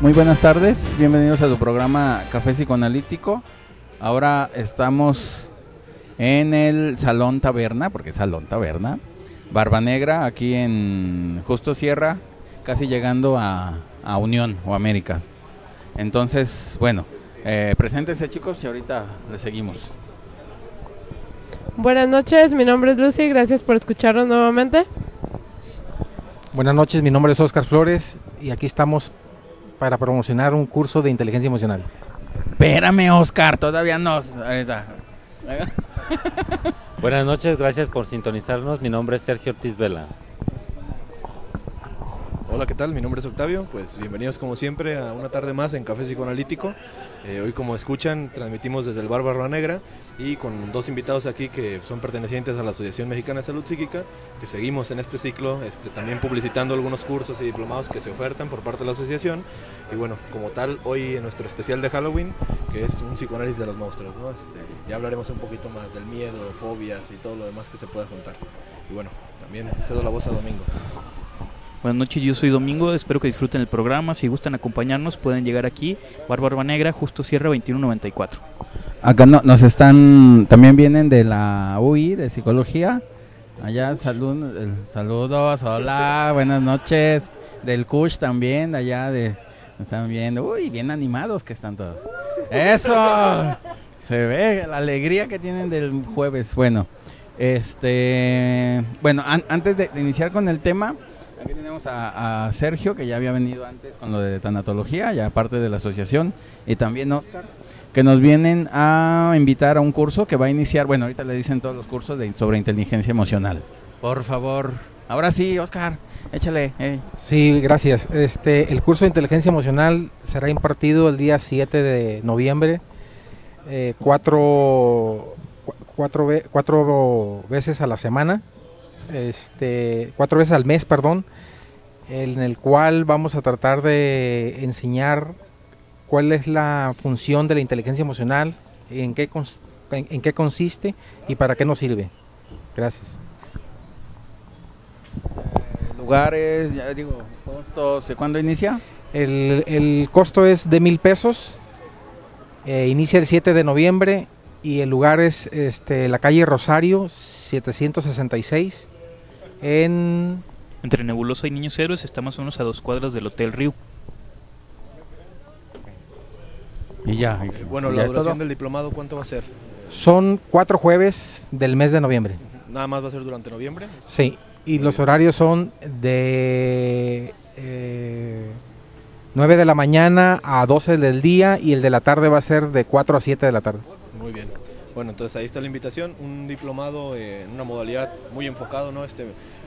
Muy buenas tardes, bienvenidos a tu programa Café Psicoanalítico. Ahora estamos en el Salón Taberna, porque es Salón Taberna, Barba Negra, aquí en Justo Sierra, casi llegando a Unión o Américas. Entonces, bueno, preséntense chicos y ahorita les seguimos. Buenas noches, mi nombre es Lucy, gracias por escucharnos nuevamente. Buenas noches, mi nombre es Oscar Flores y aquí estamos para promocionar un curso de inteligencia emocional. Espérame, Oscar, todavía no. Ahorita. Buenas noches, gracias por sintonizarnos. Mi nombre es Sergio Ortiz Vela. Hola, ¿qué tal? Mi nombre es Octavio. Pues bienvenidos como siempre a una tarde más en Café Psicoanalítico. Hoy, como escuchan, transmitimos desde el Bar Barba Negra y con dos invitados aquí que son pertenecientes a la Asociación Mexicana de Salud Psíquica, que seguimos en este ciclo también publicitando algunos cursos y diplomados que se ofertan por parte de la asociación. Y bueno, como tal, hoy en nuestro especial de Halloween, que es un psicoanálisis de los monstruos, ¿no? Ya hablaremos un poquito más del miedo, fobias y todo lo demás que se pueda juntar. Y bueno, también cedo la voz a Domingo. Buenas noches, yo soy Domingo, espero que disfruten el programa. Si gustan acompañarnos pueden llegar aquí, Barba Negra, Justo Sierra 2194. Acá nos están, también vienen de la UI, de Psicología. Allá saludos, hola, buenas noches. Del CUSH también, de allá están viendo, uy, bien animados que están todos. ¡Eso! Se ve la alegría que tienen del jueves. Bueno, antes de iniciar con el tema, aquí tenemos a Sergio, que ya había venido antes con lo de tanatología, ya parte de la asociación, y también Oscar, que nos vienen a invitar a un curso que va a iniciar, bueno, ahorita le dicen todos los cursos sobre inteligencia emocional. Por favor, ahora sí, Oscar, échale. Sí, gracias. El curso de inteligencia emocional será impartido el día 7 de noviembre, cuatro veces a la semana. 4 veces al mes, perdón, en el cual vamos a tratar de enseñar cuál es la función de la inteligencia emocional, en qué consiste y para qué nos sirve. Gracias. Lugares, ya digo, costos, ¿cuándo inicia? El costo es de 1,000 pesos, inicia el 7 de noviembre y el lugar es la calle Rosario 766. Entre Nebulosa y Niños Héroes, está más o menos a 2 cuadras del Hotel Río. Y ya. Bueno, la duración del diplomado, ¿cuánto va a ser? Son 4 jueves del mes de noviembre. ¿Nada más va a ser durante noviembre? Sí, y los horarios son de 9 de la mañana a 12 del día y el de la tarde va a ser de 4 a 7 de la tarde. Muy bien. Bueno, entonces ahí está la invitación, un diplomado en una modalidad muy enfocado, ¿no?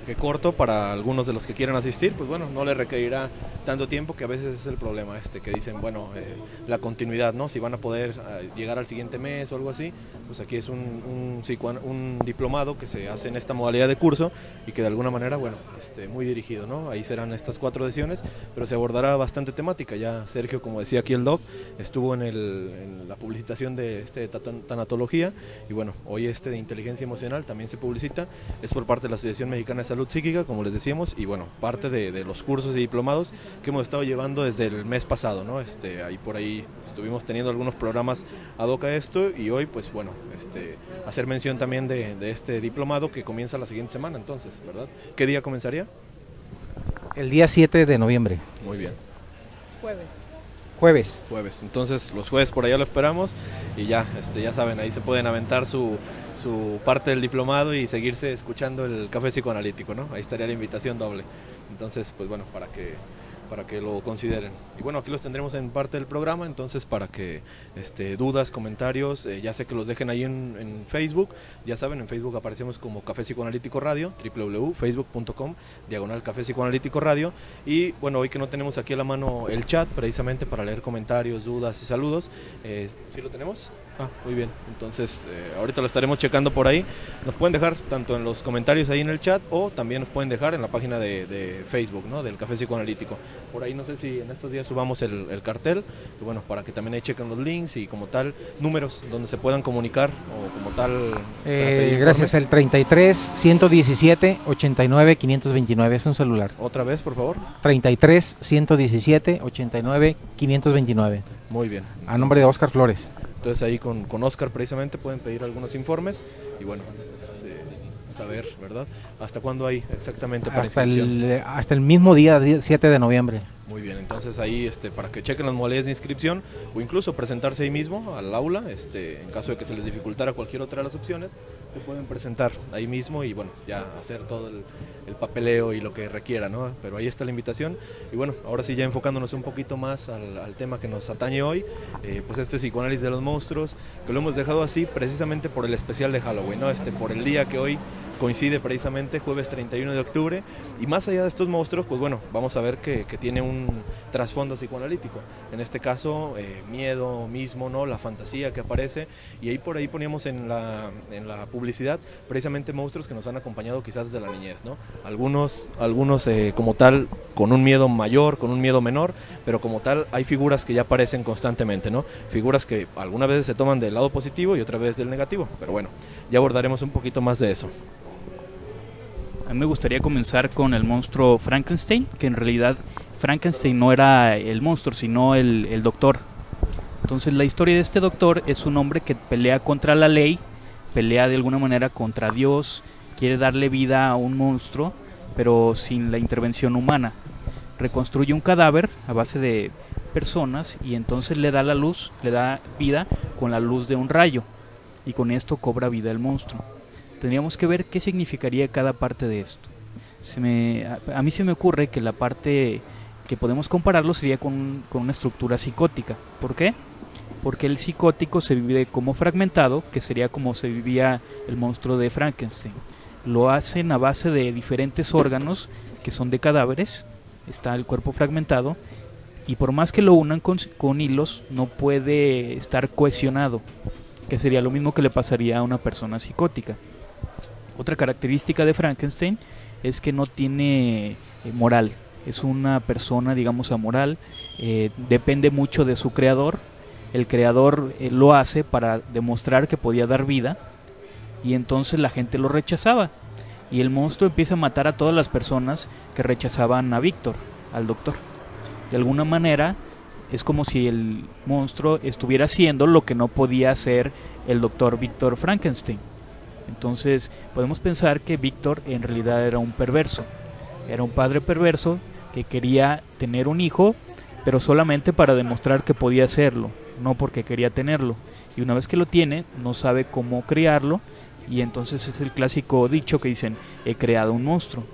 Que corto para algunos de los que quieran asistir, pues bueno, no les requerirá tanto tiempo, que a veces es el problema, que dicen, bueno, la continuidad, ¿no? Si van a poder llegar al siguiente mes o algo así, pues aquí es un diplomado que se hace en esta modalidad de curso y que de alguna manera, bueno, muy dirigido, ¿no? Ahí serán estas 4 sesiones, pero se abordará bastante temática. Ya Sergio, como decía aquí el doc, estuvo en la publicitación de tanatología y bueno, hoy de inteligencia emocional también se publicita, es por parte de la Asociación Mexicana de Salud Psíquica, como les decíamos, y bueno, parte de los cursos y diplomados que hemos estado llevando desde el mes pasado, ¿no? Ahí por ahí estuvimos teniendo algunos programas ad hoc a esto y hoy, pues bueno, hacer mención también de este diplomado que comienza la siguiente semana, entonces, ¿verdad? ¿Qué día comenzaría? El día 7 de noviembre. Muy bien. Jueves. Entonces los jueves por allá lo esperamos y ya saben, ahí se pueden aventar su parte del diplomado y seguirse escuchando el Café Psicoanalítico, ¿no? Ahí estaría la invitación doble. Entonces, pues bueno, para que lo consideren. Y bueno, aquí los tendremos en parte del programa, entonces para que dudas, comentarios, ya sé que los dejen ahí en Facebook. Ya saben, en Facebook aparecemos como Café Psicoanalítico Radio, www.facebook.com/Café Psicoanalítico Radio. Y bueno, hoy que no tenemos aquí a la mano el chat, precisamente para leer comentarios, dudas y saludos, ¿sí lo tenemos? Ah, muy bien. Entonces, ahorita lo estaremos checando por ahí. Nos pueden dejar tanto en los comentarios ahí en el chat o también nos pueden dejar en la página de Facebook, ¿no? Del Café Psicoanalítico. Por ahí no sé si en estos días subamos el cartel, y bueno, para que también ahí chequen los links y como tal, números donde se puedan comunicar o como tal. Gracias, el 33 117 89 529 es un celular. Otra vez, por favor. 33 117 89 529. Muy bien. A nombre de Óscar Flores. Entonces ahí con Óscar precisamente pueden pedir algunos informes y bueno, saber, ¿verdad? ¿Hasta cuándo hay exactamente para inscripción? Hasta el mismo día 7 de noviembre. Muy bien, entonces ahí para que chequen las modalidades de inscripción o incluso presentarse ahí mismo al aula, en caso de que se les dificultara cualquier otra de las opciones, se pueden presentar ahí mismo y bueno, ya hacer todo el papeleo y lo que requiera, ¿no? Pero ahí está la invitación y bueno, ahora sí ya enfocándonos un poquito más al tema que nos atañe hoy, pues este psicoanálisis de los monstruos, que lo hemos dejado así precisamente por el especial de Halloween, ¿no? Por el día que hoy coincide precisamente, jueves 31 de octubre, y más allá de estos monstruos, pues bueno, vamos a ver que tiene un trasfondo psicoanalítico, en este caso miedo mismo, ¿no? La fantasía que aparece, y ahí por ahí poníamos en la publicidad precisamente monstruos que nos han acompañado quizás desde la niñez, ¿no? Algunos como tal con un miedo mayor, con un miedo menor, pero como tal hay figuras que ya aparecen constantemente, ¿no? Figuras que algunas veces se toman del lado positivo y otras veces del negativo, pero bueno, ya abordaremos un poquito más de eso. A mí me gustaría comenzar con el monstruo Frankenstein, que en realidad Frankenstein no era el monstruo, sino el doctor. Entonces la historia de este doctor es un hombre que pelea contra la ley, pelea de alguna manera contra Dios, quiere darle vida a un monstruo, pero sin la intervención humana. Reconstruye un cadáver a base de personas y entonces le da la luz, le da vida con la luz de un rayo, y con esto cobra vida el monstruo. Tendríamos que ver qué significaría cada parte de esto. A mí se me ocurre que la parte que podemos compararlo sería con una estructura psicótica. ¿Por qué? Porque el psicótico se vive como fragmentado, que sería como se vivía el monstruo de Frankenstein. Lo hacen a base de diferentes órganos que son de cadáveres, está el cuerpo fragmentado, y por más que lo unan con hilos, no puede estar cohesionado, que sería lo mismo que le pasaría a una persona psicótica. Otra característica de Frankenstein es que no tiene moral, es una persona, digamos, amoral, depende mucho de su creador. El creador lo hace para demostrar que podía dar vida, y entonces la gente lo rechazaba, y el monstruo empieza a matar a todas las personas que rechazaban a Víctor, al doctor. De alguna manera es como si el monstruo estuviera haciendo lo que no podía hacer el doctor Víctor Frankenstein. Entonces podemos pensar que Víctor en realidad era un perverso, era un padre perverso que quería tener un hijo, pero solamente para demostrar que podía hacerlo, no porque quería tenerlo, y una vez que lo tiene no sabe cómo criarlo, y entonces es el clásico dicho que dicen: he creado un monstruo.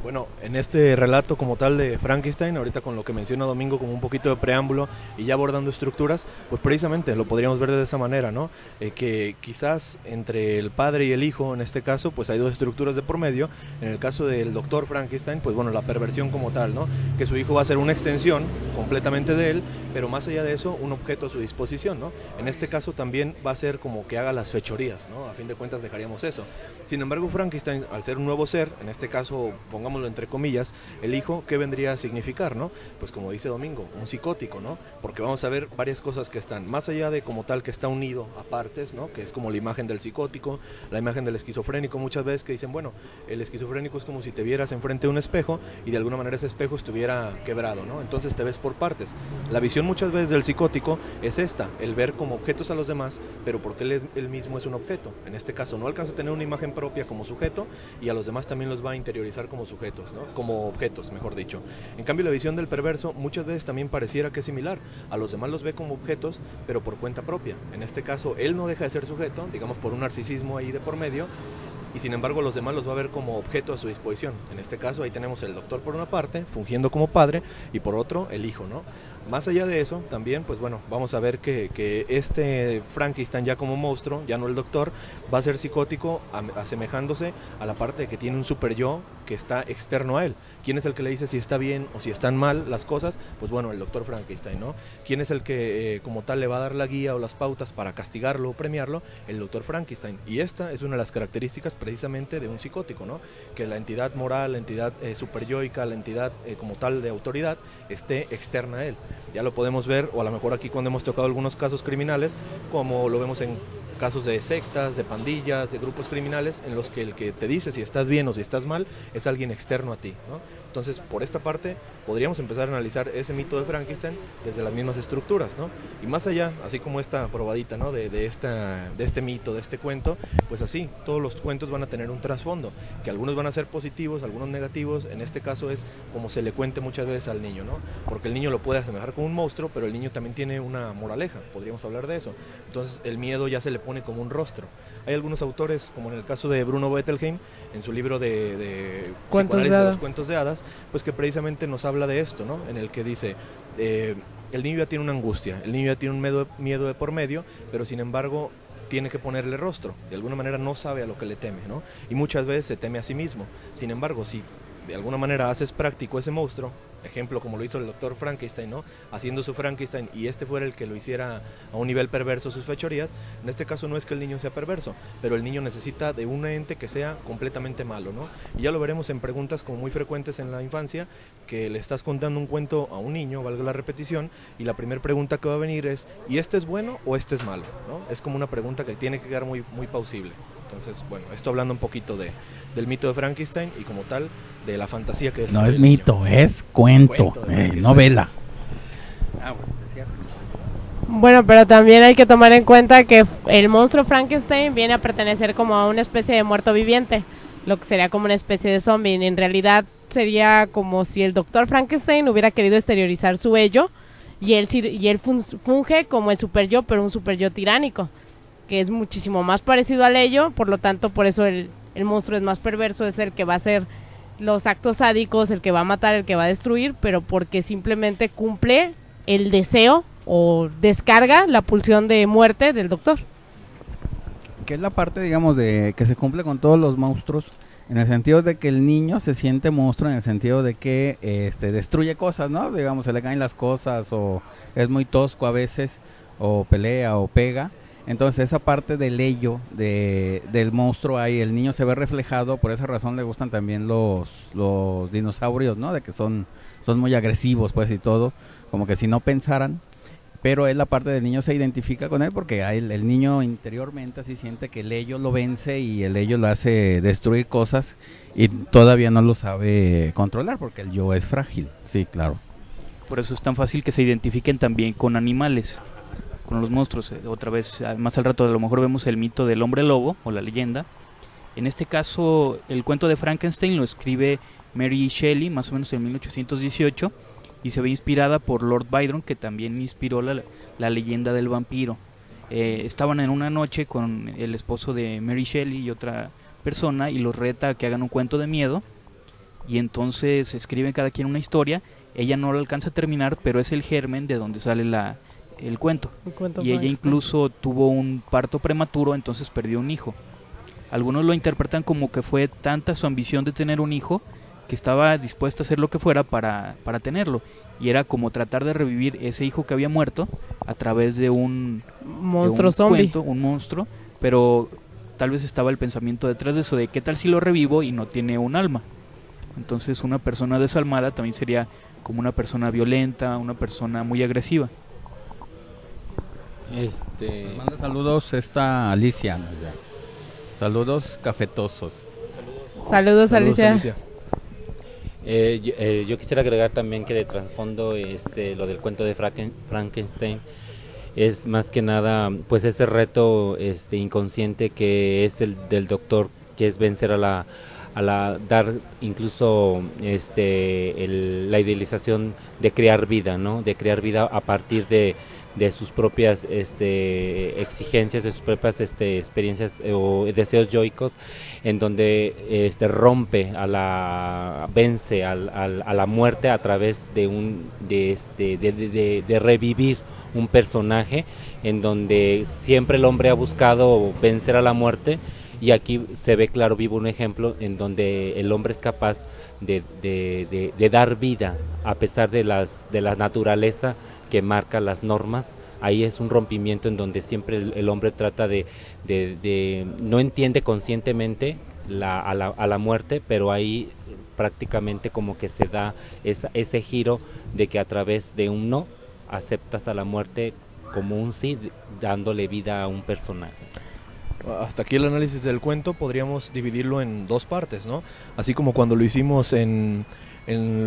Bueno, en este relato como tal de Frankenstein, ahorita con lo que menciona Domingo como un poquito de preámbulo y ya abordando estructuras, pues precisamente lo podríamos ver de esa manera, ¿no? Que quizás entre el padre y el hijo, en este caso, pues hay dos estructuras de por medio. En el caso del doctor Frankenstein, pues bueno, la perversión como tal, ¿no? Que su hijo va a ser una extensión completamente de él, pero más allá de eso, un objeto a su disposición, ¿no? En este caso también va a ser como que haga las fechorías, ¿no? A fin de cuentas dejaríamos eso. Sin embargo, Frankenstein, al ser un nuevo ser, en este caso, pongámoslo entre comillas, el hijo, ¿qué vendría a significar, no? Pues como dice Domingo, un psicótico, ¿no? Porque vamos a ver varias cosas que están, más allá de como tal que está unido a partes, ¿no? Que es como la imagen del psicótico, la imagen del esquizofrénico, muchas veces que dicen, bueno, el esquizofrénico es como si te vieras enfrente de un espejo y de alguna manera ese espejo estuviera quebrado, ¿no? Entonces te ves por partes. La visión muchas veces del psicótico es esta, el ver como objetos a los demás, pero porque él mismo es un objeto. En este caso no alcanza a tener una imagen propia como sujeto y a los demás también los va a interiorizar como sujetos, ¿no? Como objetos, mejor dicho. En cambio, la visión del perverso muchas veces también pareciera que es similar. A los demás los ve como objetos, pero por cuenta propia. En este caso, él no deja de ser sujeto, digamos por un narcisismo ahí de por medio, y sin embargo los demás los va a ver como objeto a su disposición. En este caso, ahí tenemos el doctor por una parte, fungiendo como padre, y por otro, el hijo, ¿no? Más allá de eso, también, pues bueno, vamos a ver que este Frankenstein ya como monstruo, ya no el doctor, va a ser psicótico asemejándose a la parte de que tiene un super yo que está externo a él. ¿Quién es el que le dice si está bien o si están mal las cosas? Pues bueno, el doctor Frankenstein, ¿no? ¿Quién es el que como tal le va a dar la guía o las pautas para castigarlo o premiarlo? El doctor Frankenstein. Y esta es una de las características precisamente de un psicótico, ¿no? Que la entidad moral, la entidad superyoica, la entidad como tal de autoridad esté externa a él. Ya lo podemos ver, o a lo mejor aquí cuando hemos tocado algunos casos criminales, como lo vemos en casos de sectas, de pandillas, de grupos criminales, en los que el que te dice si estás bien o si estás mal es alguien externo a ti, ¿no? Entonces, por esta parte, podríamos empezar a analizar ese mito de Frankenstein desde las mismas estructuras, ¿no? Y más allá, así como esta probadita, ¿no? de este mito, de este cuento, pues así, todos los cuentos van a tener un trasfondo, que algunos van a ser positivos, algunos negativos. En este caso es como se le cuente muchas veces al niño, ¿no? Porque el niño lo puede asemejar con un monstruo, pero el niño también tiene una moraleja, podríamos hablar de eso. Entonces, el miedo ya se le pone como un rostro. Hay algunos autores, como en el caso de Bruno Bettelheim, en su libro de Cuentos de hadas. Cuentos de hadas, pues que precisamente nos habla de esto, ¿no? En el que dice, el niño ya tiene una angustia, el niño ya tiene un miedo de por medio, pero sin embargo tiene que ponerle rostro, de alguna manera no sabe a lo que le teme, ¿no? Y muchas veces se teme a sí mismo. Sin embargo, si de alguna manera haces práctico ese monstruo, ejemplo como lo hizo el doctor Frankenstein, ¿no? Haciendo su Frankenstein, y este fuera el que lo hiciera a un nivel perverso sus fechorías, en este caso no es que el niño sea perverso, pero el niño necesita de un ente que sea completamente malo, ¿no? Y ya lo veremos en preguntas como muy frecuentes en la infancia, que le estás contando un cuento a un niño, valga la repetición, y la primera pregunta que va a venir es, ¿y este es bueno o este es malo? ¿No? Es como una pregunta que tiene que quedar muy, muy plausible. Entonces, bueno, esto hablando un poquito del mito de Frankenstein y como tal de la fantasía que No es mito, es cuento, novela. Bueno, pero también hay que tomar en cuenta que el monstruo Frankenstein viene a pertenecer como a una especie de muerto viviente, lo que sería como una especie de zombie. En realidad sería como si el doctor Frankenstein hubiera querido exteriorizar su ello y él funge como el super yo, pero un super yo tiránico, que es muchísimo más parecido al ello. Por lo tanto, por eso el monstruo es más perverso, es el que va a hacer los actos sádicos, el que va a matar, el que va a destruir, pero porque simplemente cumple el deseo o descarga la pulsión de muerte del doctor. Que es la parte, digamos, de que se cumple con todos los monstruos, en el sentido de que el niño se siente monstruo, en el sentido de que destruye cosas, ¿no? Digamos, se le caen las cosas, o es muy tosco a veces, o pelea o pega. Entonces esa parte del ello del monstruo ahí, el niño se ve reflejado. Por esa razón le gustan también los dinosaurios, ¿no? De que son muy agresivos, pues, y todo, como que si no pensaran. Pero es la parte del niño se identifica con él, porque el niño interiormente así siente que el ello lo vence y el ello lo hace destruir cosas, y todavía no lo sabe controlar porque el yo es frágil. Sí, claro. Por eso es tan fácil que se identifiquen también con animales, con los monstruos. Otra vez, más al rato a lo mejor vemos el mito del hombre lobo o la leyenda. En este caso, el cuento de Frankenstein lo escribe Mary Shelley más o menos en 1818, y se ve inspirada por Lord Byron, que también inspiró la leyenda del vampiro. Estaban en una noche con el esposo de Mary Shelley y otra persona, y los reta a que hagan un cuento de miedo, y entonces escriben cada quien una historia. Ella no lo alcanza a terminar, pero es el germen de donde sale el cuento. Y ella incluso tuvo un parto prematuro, entonces perdió un hijo. Algunos lo interpretan como que fue tanta su ambición de tener un hijo que estaba dispuesta a hacer lo que fuera para tenerlo, y era como tratar de revivir ese hijo que había muerto a través de un monstruo zombie, un monstruo, pero tal vez estaba el pensamiento detrás de eso, de qué tal si lo revivo y no tiene un alma. Entonces una persona desalmada también sería como una persona violenta, una persona muy agresiva. Nos manda saludos Alicia. Saludos cafetosos. Saludos Alicia. Yo quisiera agregar también que de trasfondo lo del cuento de Frankenstein es más que nada pues ese reto inconsciente que es el del doctor, que es vencer a la dar incluso la idealización de crear vida, ¿no? De crear vida a partir de de sus propias exigencias, de sus propias experiencias o deseos yoicos, en donde vence a la muerte a través de revivir un personaje, en donde siempre el hombre ha buscado vencer a la muerte, y aquí se ve claro vivo un ejemplo en donde el hombre es capaz de dar vida a pesar de la naturaleza que marca las normas. Ahí es un rompimiento en donde siempre el hombre trata no entiende conscientemente a la muerte, pero ahí prácticamente como que se da ese giro de que a través de un no aceptas a la muerte como un sí, dándole vida a un personaje. Hasta aquí el análisis del cuento. Podríamos dividirlo en dos partes, ¿no? Así como cuando lo hicimos en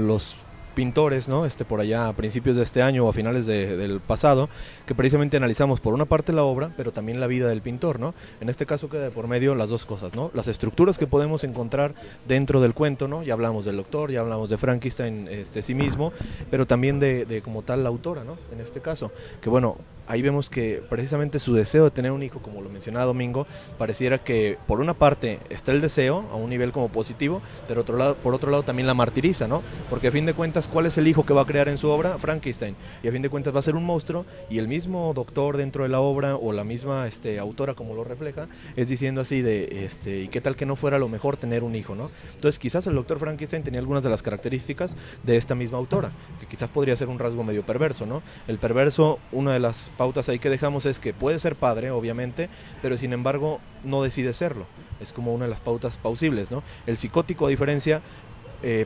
los pintores, ¿no? Por allá a principios de este año o a finales del pasado, que precisamente analizamos por una parte la obra, pero también la vida del pintor, ¿no? En este caso queda de por medio las dos cosas, ¿no? Las estructuras que podemos encontrar dentro del cuento, ¿no? Ya hablamos del doctor, ya hablamos de Frankenstein sí mismo, pero también de como tal la autora, ¿no? En este caso, que bueno, ahí vemos que precisamente su deseo de tener un hijo, como lo mencionaba Domingo, pareciera que por una parte está el deseo a un nivel como positivo, pero por otro lado también la martiriza, ¿no? Porque a fin de cuentas, ¿cuál es el hijo que va a crear en su obra? Frankenstein. Y a fin de cuentas va a ser un monstruo, y el mismo doctor dentro de la obra, o la misma autora como lo refleja, es diciendo así ¿y qué tal que no fuera lo mejor tener un hijo, ¿no? Entonces quizás el doctor Frankenstein tenía algunas de las características de esta misma autora, que quizás podría ser un rasgo medio perverso, ¿no? El perverso, una de las pautas ahí que dejamos es que puede ser padre, obviamente, pero sin embargo no decide serlo. Es como una de las pautas plausibles, ¿no? El psicótico, a diferencia,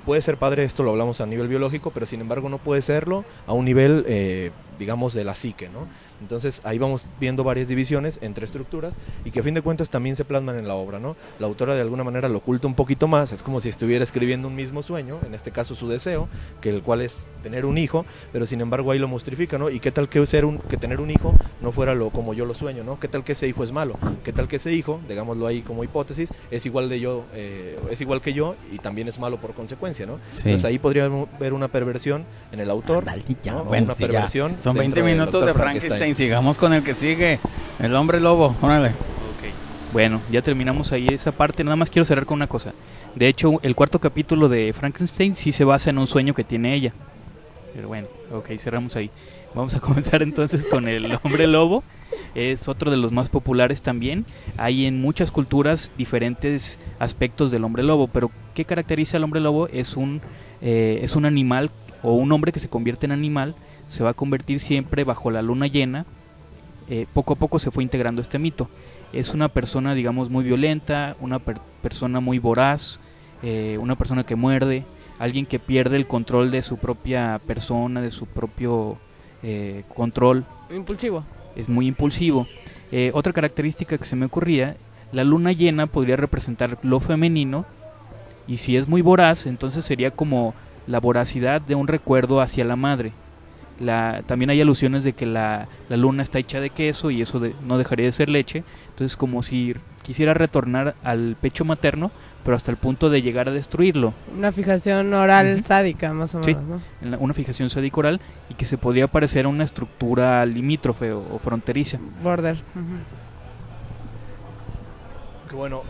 puede ser padre, esto lo hablamos a nivel biológico, pero sin embargo no puede serlo a un nivel, digamos, de la psique, ¿no? Entonces ahí vamos viendo varias divisiones entre estructuras y que a fin de cuentas también se plasman en la obra, ¿no? La autora de alguna manera lo oculta un poquito más, es como si estuviera escribiendo un mismo sueño, en este caso su deseo, que el cual es tener un hijo, pero sin embargo ahí lo mostrifica, ¿no? Y qué tal que tener un hijo no fuera como yo lo sueño, ¿no? Qué tal que ese hijo es malo, qué tal que ese hijo, digámoslo ahí como hipótesis, es igual que yo y también es malo por consecuencia, ¿no? Sí. Entonces ahí podríamos ver una perversión en el autor, ¿no? Bueno, una sí, perversión. Son 20 minutos de Frankenstein. Sigamos con el que sigue, el hombre lobo, órale. Okay. Bueno, ya terminamos ahí esa parte, nada más quiero cerrar con una cosa. De hecho, el cuarto capítulo de Frankenstein sí se basa en un sueño que tiene ella. Pero bueno, ok, cerramos ahí. Vamos a comenzar entonces con el hombre lobo. Es otro de los más populares también. Hay en muchas culturas diferentes aspectos del hombre lobo, pero ¿qué caracteriza al hombre lobo? Es un animal, o un hombre que se convierte en animal. Se va a convertir siempre bajo la luna llena. Poco a poco se fue integrando este mito. Es una persona, digamos, muy violenta, una persona muy voraz, una persona que muerde, alguien que pierde el control de su propia persona, de su propio control. Impulsivo. Es muy impulsivo. Otra característica que se me ocurría, la luna llena podría representar lo femenino, y si es muy voraz, entonces sería como la voracidad de un recuerdo hacia la madre. También hay alusiones de que la luna está hecha de queso y eso no dejaría de ser leche. Entonces como si quisiera retornar al pecho materno, pero hasta el punto de llegar a destruirlo. Una fijación oral sádica, más o menos, sí, ¿no? Una fijación sádica oral, y que se podría parecer a una estructura limítrofe o fronteriza. Border. Que bueno,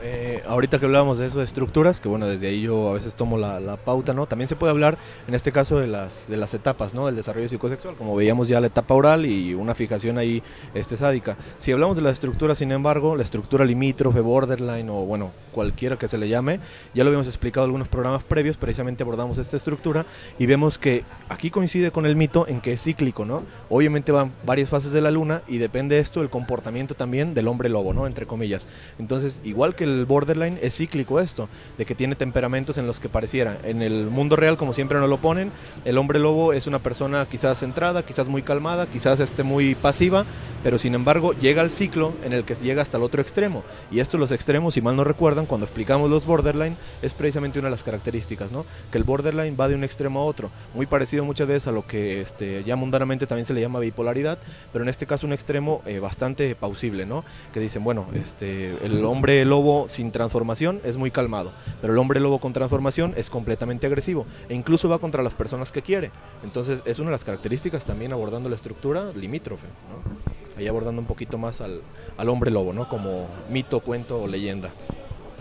ahorita que hablábamos de eso de estructuras, que bueno, desde ahí yo a veces tomo la pauta, ¿no? También se puede hablar en este caso de las etapas, ¿no? Del desarrollo psicosexual, como veíamos ya la etapa oral y una fijación ahí sádica. Si hablamos de la estructura, sin embargo, la estructura limítrofe, borderline o bueno, cualquiera que se le llame, ya lo habíamos explicado en algunos programas previos, precisamente abordamos esta estructura y vemos que aquí coincide con el mito en que es cíclico, ¿no? Obviamente van varias fases de la luna y depende de esto el comportamiento también del hombre lobo, ¿no? Entre comillas. Entonces, igual que el borderline, es cíclico esto, de que tiene temperamentos en los que pareciera. En el mundo real, como siempre nos lo ponen, el hombre lobo es una persona quizás centrada, quizás muy calmada, quizás muy pasiva, pero sin embargo llega al ciclo en el que llega hasta el otro extremo. Y esto, los extremos, si mal no recuerdan, cuando explicamos los borderline, es precisamente una de las características, ¿no? Que el borderline va de un extremo a otro, muy parecido muchas veces a lo que ya mundanamente también se le llama bipolaridad, pero en este caso un extremo bastante plausible, ¿no? Que dicen, bueno, el hombre hombre lobo sin transformación es muy calmado, pero el hombre lobo con transformación es completamente agresivo e incluso va contra las personas que quiere. Entonces es una de las características también abordando la estructura limítrofe, ¿no? Ahí abordando un poquito más al hombre lobo, ¿no? Como mito, cuento o leyenda.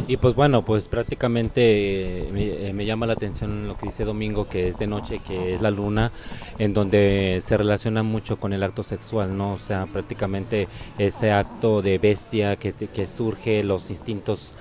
Y pues bueno, pues prácticamente me llama la atención lo que dice Domingo, que es de noche, que es la luna, en donde se relaciona mucho con el acto sexual, ¿no? O sea, prácticamente ese acto de bestia que surge, los instintos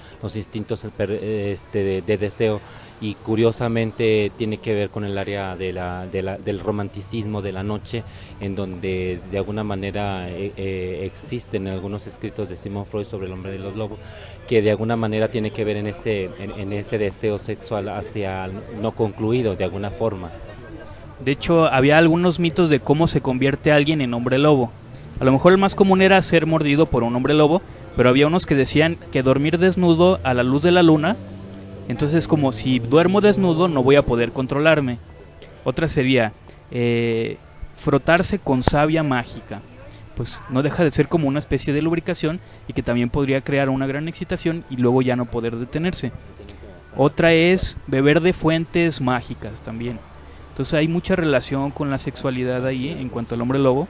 de deseo, y curiosamente tiene que ver con el área del romanticismo de la noche, en donde de alguna manera existen algunos escritos de Sigmund Freud sobre el hombre de los lobos, que de alguna manera tiene que ver en ese deseo sexual hacia no concluido de alguna forma. De hecho, había algunos mitos de cómo se convierte alguien en hombre lobo. A lo mejor el más común era ser mordido por un hombre lobo, pero había unos que decían que dormir desnudo a la luz de la luna, entonces como si duermo desnudo no voy a poder controlarme. Otra sería frotarse con savia mágica, pues no deja de ser como una especie de lubricación y que también podría crear una gran excitación y luego ya no poder detenerse. Otra es beber de fuentes mágicas también. Entonces hay mucha relación con la sexualidad ahí en cuanto al hombre lobo.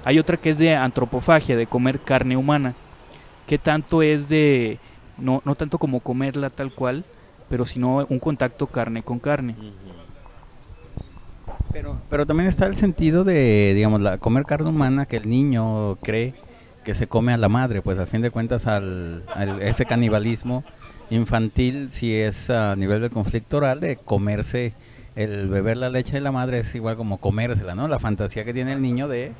Hay otra que es de antropofagia, de comer carne humana, que tanto es de, no tanto como comerla tal cual, pero sino un contacto carne con carne. Pero también está el sentido de, digamos, comer carne humana, que el niño cree que se come a la madre, pues al fin de cuentas ese canibalismo infantil, si es a nivel del conflicto oral, de comerse, el beber la leche de la madre es igual como comérsela, ¿no? La fantasía que tiene el niño de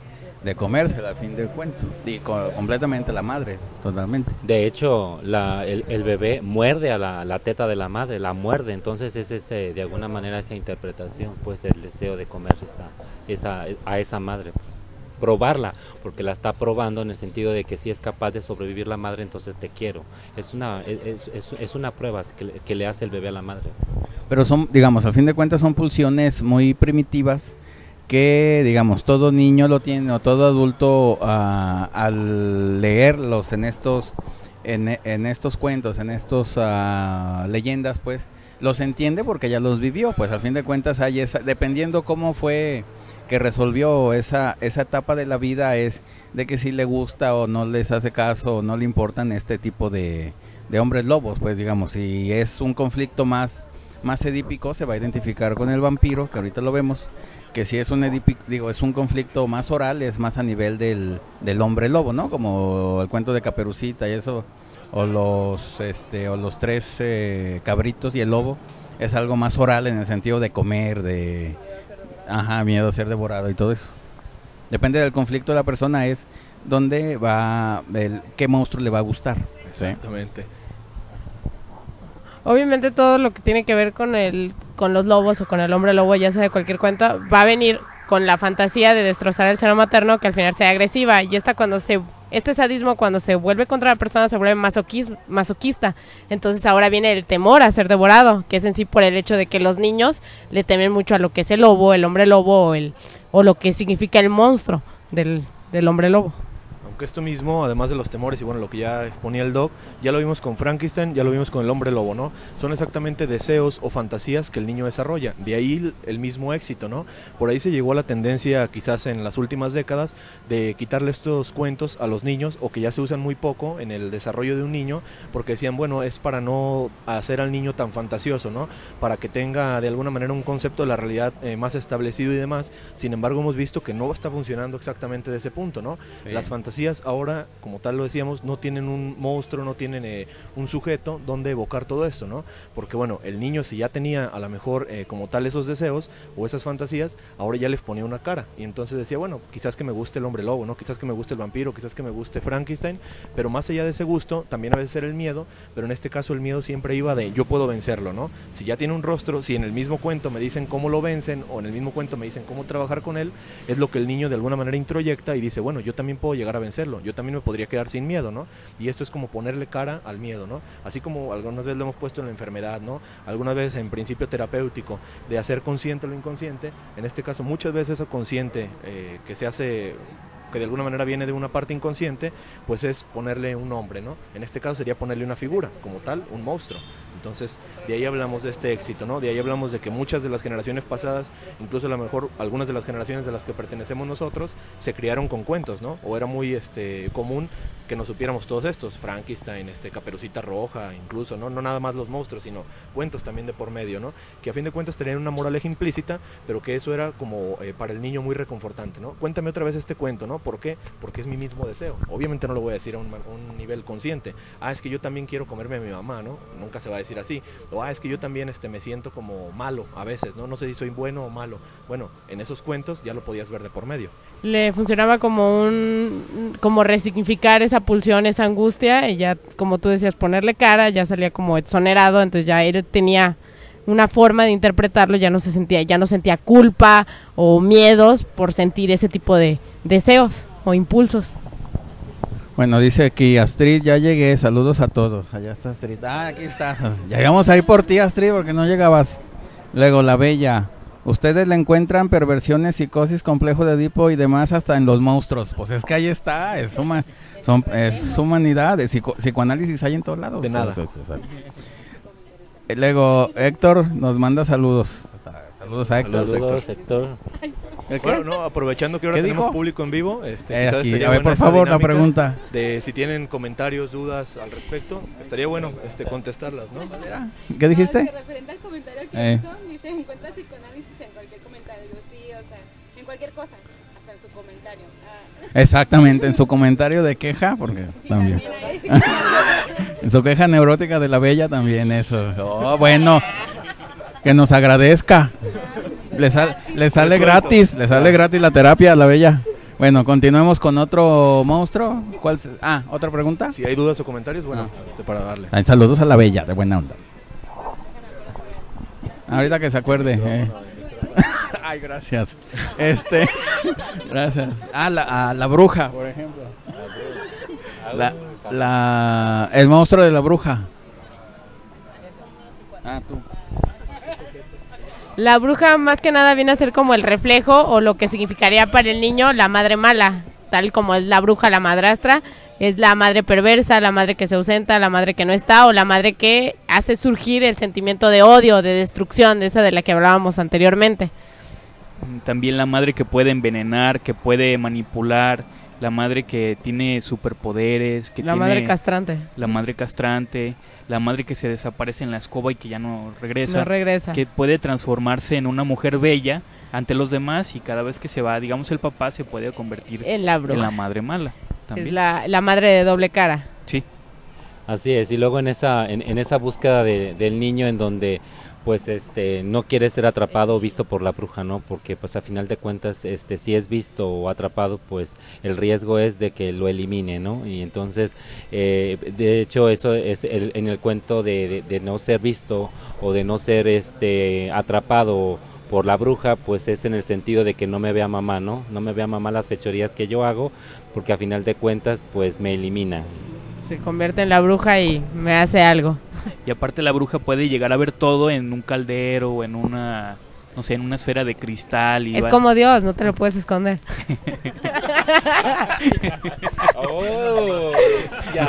comérsela al fin del cuento, y completamente la madre, totalmente. De hecho, el bebé muerde a la teta de la madre, la muerde, entonces es de alguna manera esa interpretación, pues el deseo de comer a esa madre, pues probarla, porque la está probando en el sentido de que si es capaz de sobrevivir la madre, entonces te quiero. Es una prueba que le hace el bebé a la madre. Pero son, digamos, al fin de cuentas son pulsiones muy primitivas que, digamos, todo niño lo tiene, o todo adulto al leerlos en estos cuentos, en estos leyendas, pues los entiende porque ya los vivió. Pues al fin de cuentas hay dependiendo cómo fue que resolvió esa etapa de la vida, es de que si le gusta o no les hace caso o no le importan este tipo de hombres lobos. Pues digamos, si es un conflicto más edípico, se va a identificar con el vampiro, que ahorita lo vemos. Que si es es un conflicto más oral, es más a nivel del hombre lobo, ¿no? Como el cuento de Caperucita y eso, o los tres cabritos y el lobo, es algo más oral en el sentido de comer, miedo a ser devorado y todo eso. Depende del conflicto de la persona, es donde qué monstruo le va a gustar. Exactamente. ¿Sí? Obviamente todo lo que tiene que ver con los lobos o con el hombre lobo, ya sea de cualquier cuento, va a venir con la fantasía de destrozar el seno materno, que al final sea agresiva. Y este sadismo, cuando se vuelve contra la persona, se vuelve masoquista. Entonces ahora viene el temor a ser devorado, que es en sí por el hecho de que los niños le temen mucho a lo que es el lobo, el hombre lobo o lo que significa el monstruo del hombre lobo. Aunque esto mismo, además de los temores y bueno, lo que ya exponía el Doc, ya lo vimos con Frankenstein, ya lo vimos con el hombre lobo, ¿no? Son exactamente deseos o fantasías que el niño desarrolla, de ahí el mismo éxito, ¿no? Por ahí se llegó a la tendencia, quizás en las últimas décadas, de quitarle estos cuentos a los niños, o que ya se usan muy poco en el desarrollo de un niño, porque decían, bueno, es para no hacer al niño tan fantasioso, ¿no? Para que tenga de alguna manera un concepto de la realidad más establecido y demás. Sin embargo, hemos visto que no está funcionando exactamente de ese punto, ¿no? Sí. Las fantasías ahora, como tal lo decíamos, no tienen un monstruo, no tienen un sujeto donde evocar todo esto, ¿no? Porque bueno, el niño, si ya tenía a lo mejor como tal esos deseos o esas fantasías, ahora ya les ponía una cara, y entonces decía, bueno, quizás que me guste el hombre lobo, ¿no? Quizás que me guste el vampiro, quizás que me guste Frankenstein, pero más allá de ese gusto, también a veces era el miedo, pero en este caso el miedo siempre iba de yo puedo vencerlo, ¿no? Si ya tiene un rostro, si en el mismo cuento me dicen cómo lo vencen, o en el mismo cuento me dicen cómo trabajar con él, es lo que el niño de alguna manera introyecta y dice, bueno, yo también puedo llegar a vencerlo, yo también me podría quedar sin miedo, ¿no? Y esto es como ponerle cara al miedo, ¿no? Así como algunas veces lo hemos puesto en la enfermedad, ¿no? Algunas veces en principio terapéutico de hacer consciente lo inconsciente, en este caso muchas veces eso consciente que se hace que de alguna manera viene de una parte inconsciente, pues es ponerle un nombre, ¿no? En este caso sería ponerle una figura, como tal, un monstruo. Entonces, de ahí hablamos de este éxito, ¿no? De ahí hablamos de que muchas de las generaciones pasadas, incluso a lo mejor algunas de las generaciones de las que pertenecemos nosotros, se criaron con cuentos, ¿no? O era muy común que nos supiéramos todos estos, Frankenstein, Caperucita Roja, incluso, ¿no? No nada más los monstruos, sino cuentos también de por medio, ¿no? Que a fin de cuentas tenían una moraleja implícita, pero que eso era como para el niño muy reconfortante, ¿no? Cuéntame otra vez este cuento, ¿no? ¿Por qué? Porque es mi mismo deseo. Obviamente no lo voy a decir a un nivel consciente. Es que yo también quiero comerme a mi mamá, ¿no? Nunca se va a decir así. O es que yo también me siento como malo a veces, ¿no? No sé si soy bueno o malo. Bueno, en esos cuentos ya lo podías ver de por medio. Le funcionaba como resignificar esa pulsión, esa angustia, y ya, como tú decías, ponerle cara, ya salía como exonerado, entonces ya él tenía una forma de interpretarlo, ya no sentía culpa o miedos por sentir ese tipo de deseos o impulsos. Bueno, dice aquí, Astrid, ya llegué, saludos a todos. Allá está Astrid. Aquí está. Ya íbamos a ir por ti, Astrid, porque no llegabas. Luego, la Bella. Ustedes le encuentran perversiones, psicosis, complejo de Edipo y demás hasta en los monstruos. Pues es que ahí está, es humanidad, psicoanálisis hay en todos lados. De nada. Luego, Héctor nos manda saludos. Saludos a Héctor. Saludos, Héctor. Bueno, no, aprovechando que ahora tenemos público en vivo, aquí, a ver, por favor, la pregunta. De si tienen comentarios, dudas al respecto, estaría bueno contestarlas, ¿no? ¿Qué dijiste? Referente al comentario que hizo, dice, encuentra psicoanálisis en cualquier comentario. Sí, o sea, en cualquier cosa, hasta en su comentario. Exactamente, en su comentario de queja, porque sí, también. En su queja neurótica de la Bella también, eso. Oh, bueno, que nos agradezca. Le sale gratis, la terapia a la Bella. Bueno, continuemos con otro monstruo. ¿Cuál? ¿Otra pregunta? Si hay dudas o comentarios, bueno, para darle. Saludos a la Bella, de buena onda. Ahorita que se acuerde. Ay, gracias. Gracias. La bruja, por ejemplo. El monstruo de la bruja. Tú. La bruja más que nada viene a ser como el reflejo o lo que significaría para el niño la madre mala, tal como es la bruja, la madrastra, es la madre perversa, la madre que se ausenta, la madre que no está o la madre que hace surgir el sentimiento de odio, de destrucción, de esa de la que hablábamos anteriormente. También la madre que puede envenenar, que puede manipular, la madre que tiene superpoderes, madre castrante. La madre castrante, la madre que se desaparece en la escoba y que ya no regresa. No regresa. Que puede transformarse en una mujer bella ante los demás y cada vez que se va, digamos, el papá se puede convertir en la bruja. En la madre mala. También. Es la madre de doble cara. Sí. Así es, y luego en esa búsqueda del niño en donde pues no quiere ser atrapado o visto por la bruja, ¿no? Porque pues a final de cuentas si es visto o atrapado, pues el riesgo es de que lo elimine, ¿no? Y entonces de hecho eso es en el cuento de no ser visto o de no ser atrapado por la bruja, pues es en el sentido de que no me vea mamá, ¿no? No me vea mamá las fechorías que yo hago, porque a final de cuentas pues me elimina. Se convierte en la bruja y me hace algo. Y aparte la bruja puede llegar a ver todo en un caldero o en una, no sé, en una esfera de cristal. Y es como Dios, no te lo puedes esconder.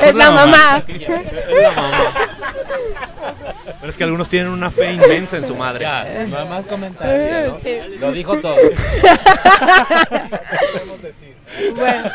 Es la mamá. Es la mamá. Pero es que algunos tienen una fe inmensa en su madre. Ya, no hay más comentarios, ¿no? Sí. Lo dijo todo. Bueno.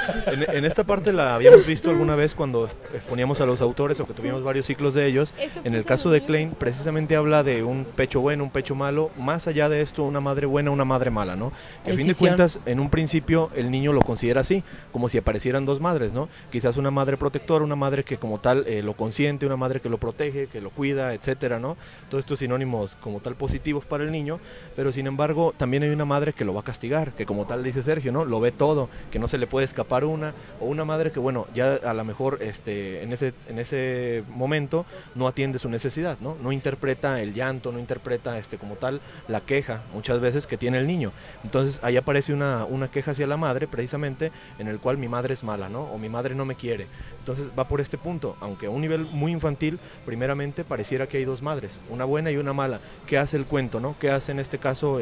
En esta parte la habíamos visto alguna vez cuando exponíamos a los autores o que tuvimos varios ciclos de ellos. En el caso de Klein precisamente habla de un pecho bueno, un pecho malo, más allá de esto una madre buena, una madre mala, ¿no? Que a fin de cuentas en un principio el niño lo considera así, como si aparecieran dos madres, ¿no? Quizás una madre protectora, una madre que como tal lo consiente, una madre que lo protege, que lo cuida, etcétera, ¿no? Todos estos sinónimos como tal positivos para el niño, pero sin embargo también hay una madre que lo va a castigar, que como tal dice Sergio, ¿no? Lo ve todo, que no se le puede escapar una, cuna, o una madre que, bueno, ya a lo mejor en ese momento no atiende su necesidad, ¿no? No interpreta el llanto, no interpreta como tal la queja muchas veces que tiene el niño. Entonces ahí aparece una queja hacia la madre, precisamente, en el cual mi madre es mala, ¿no? O mi madre no me quiere. Entonces va por este punto, aunque a un nivel muy infantil, primeramente pareciera que hay dos madres, una buena y una mala. ¿Qué hace el cuento, no? ¿Qué hace en este caso,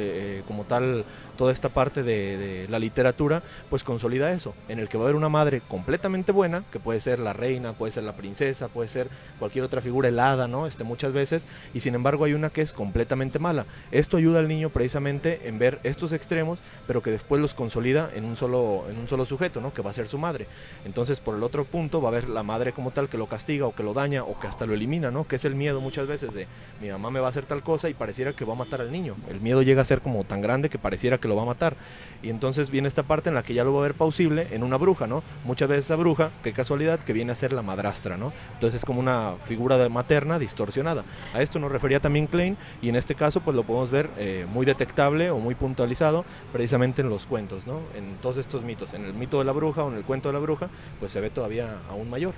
como tal, toda esta parte de la literatura? Pues consolida eso, en el que va a haber una madre completamente buena, que puede ser la reina, puede ser la princesa, puede ser cualquier otra figura helada, ¿no? Muchas veces, y sin embargo hay una que es completamente mala. Esto ayuda al niño precisamente en ver estos extremos, pero que después los consolida en un solo sujeto, ¿no? Que va a ser su madre. Entonces, por el otro punto, va a haber la madre como tal que lo castiga o que lo daña o que hasta lo elimina, ¿no? Que es el miedo muchas veces de mi mamá me va a hacer tal cosa y pareciera que va a matar al niño. El miedo llega a ser como tan grande que pareciera que lo va a matar. Y entonces viene esta parte en la que ya lo va a ver plausible en una bruja, ¿no? Muchas veces esa bruja, qué casualidad, que viene a ser la madrastra, ¿no? Entonces es como una figura materna distorsionada. A esto nos refería también Klein, y en este caso pues lo podemos ver muy detectable o muy puntualizado precisamente en los cuentos, ¿no? En todos estos mitos, en el mito de la bruja o en el cuento de la bruja, pues se ve todavía aún mayor.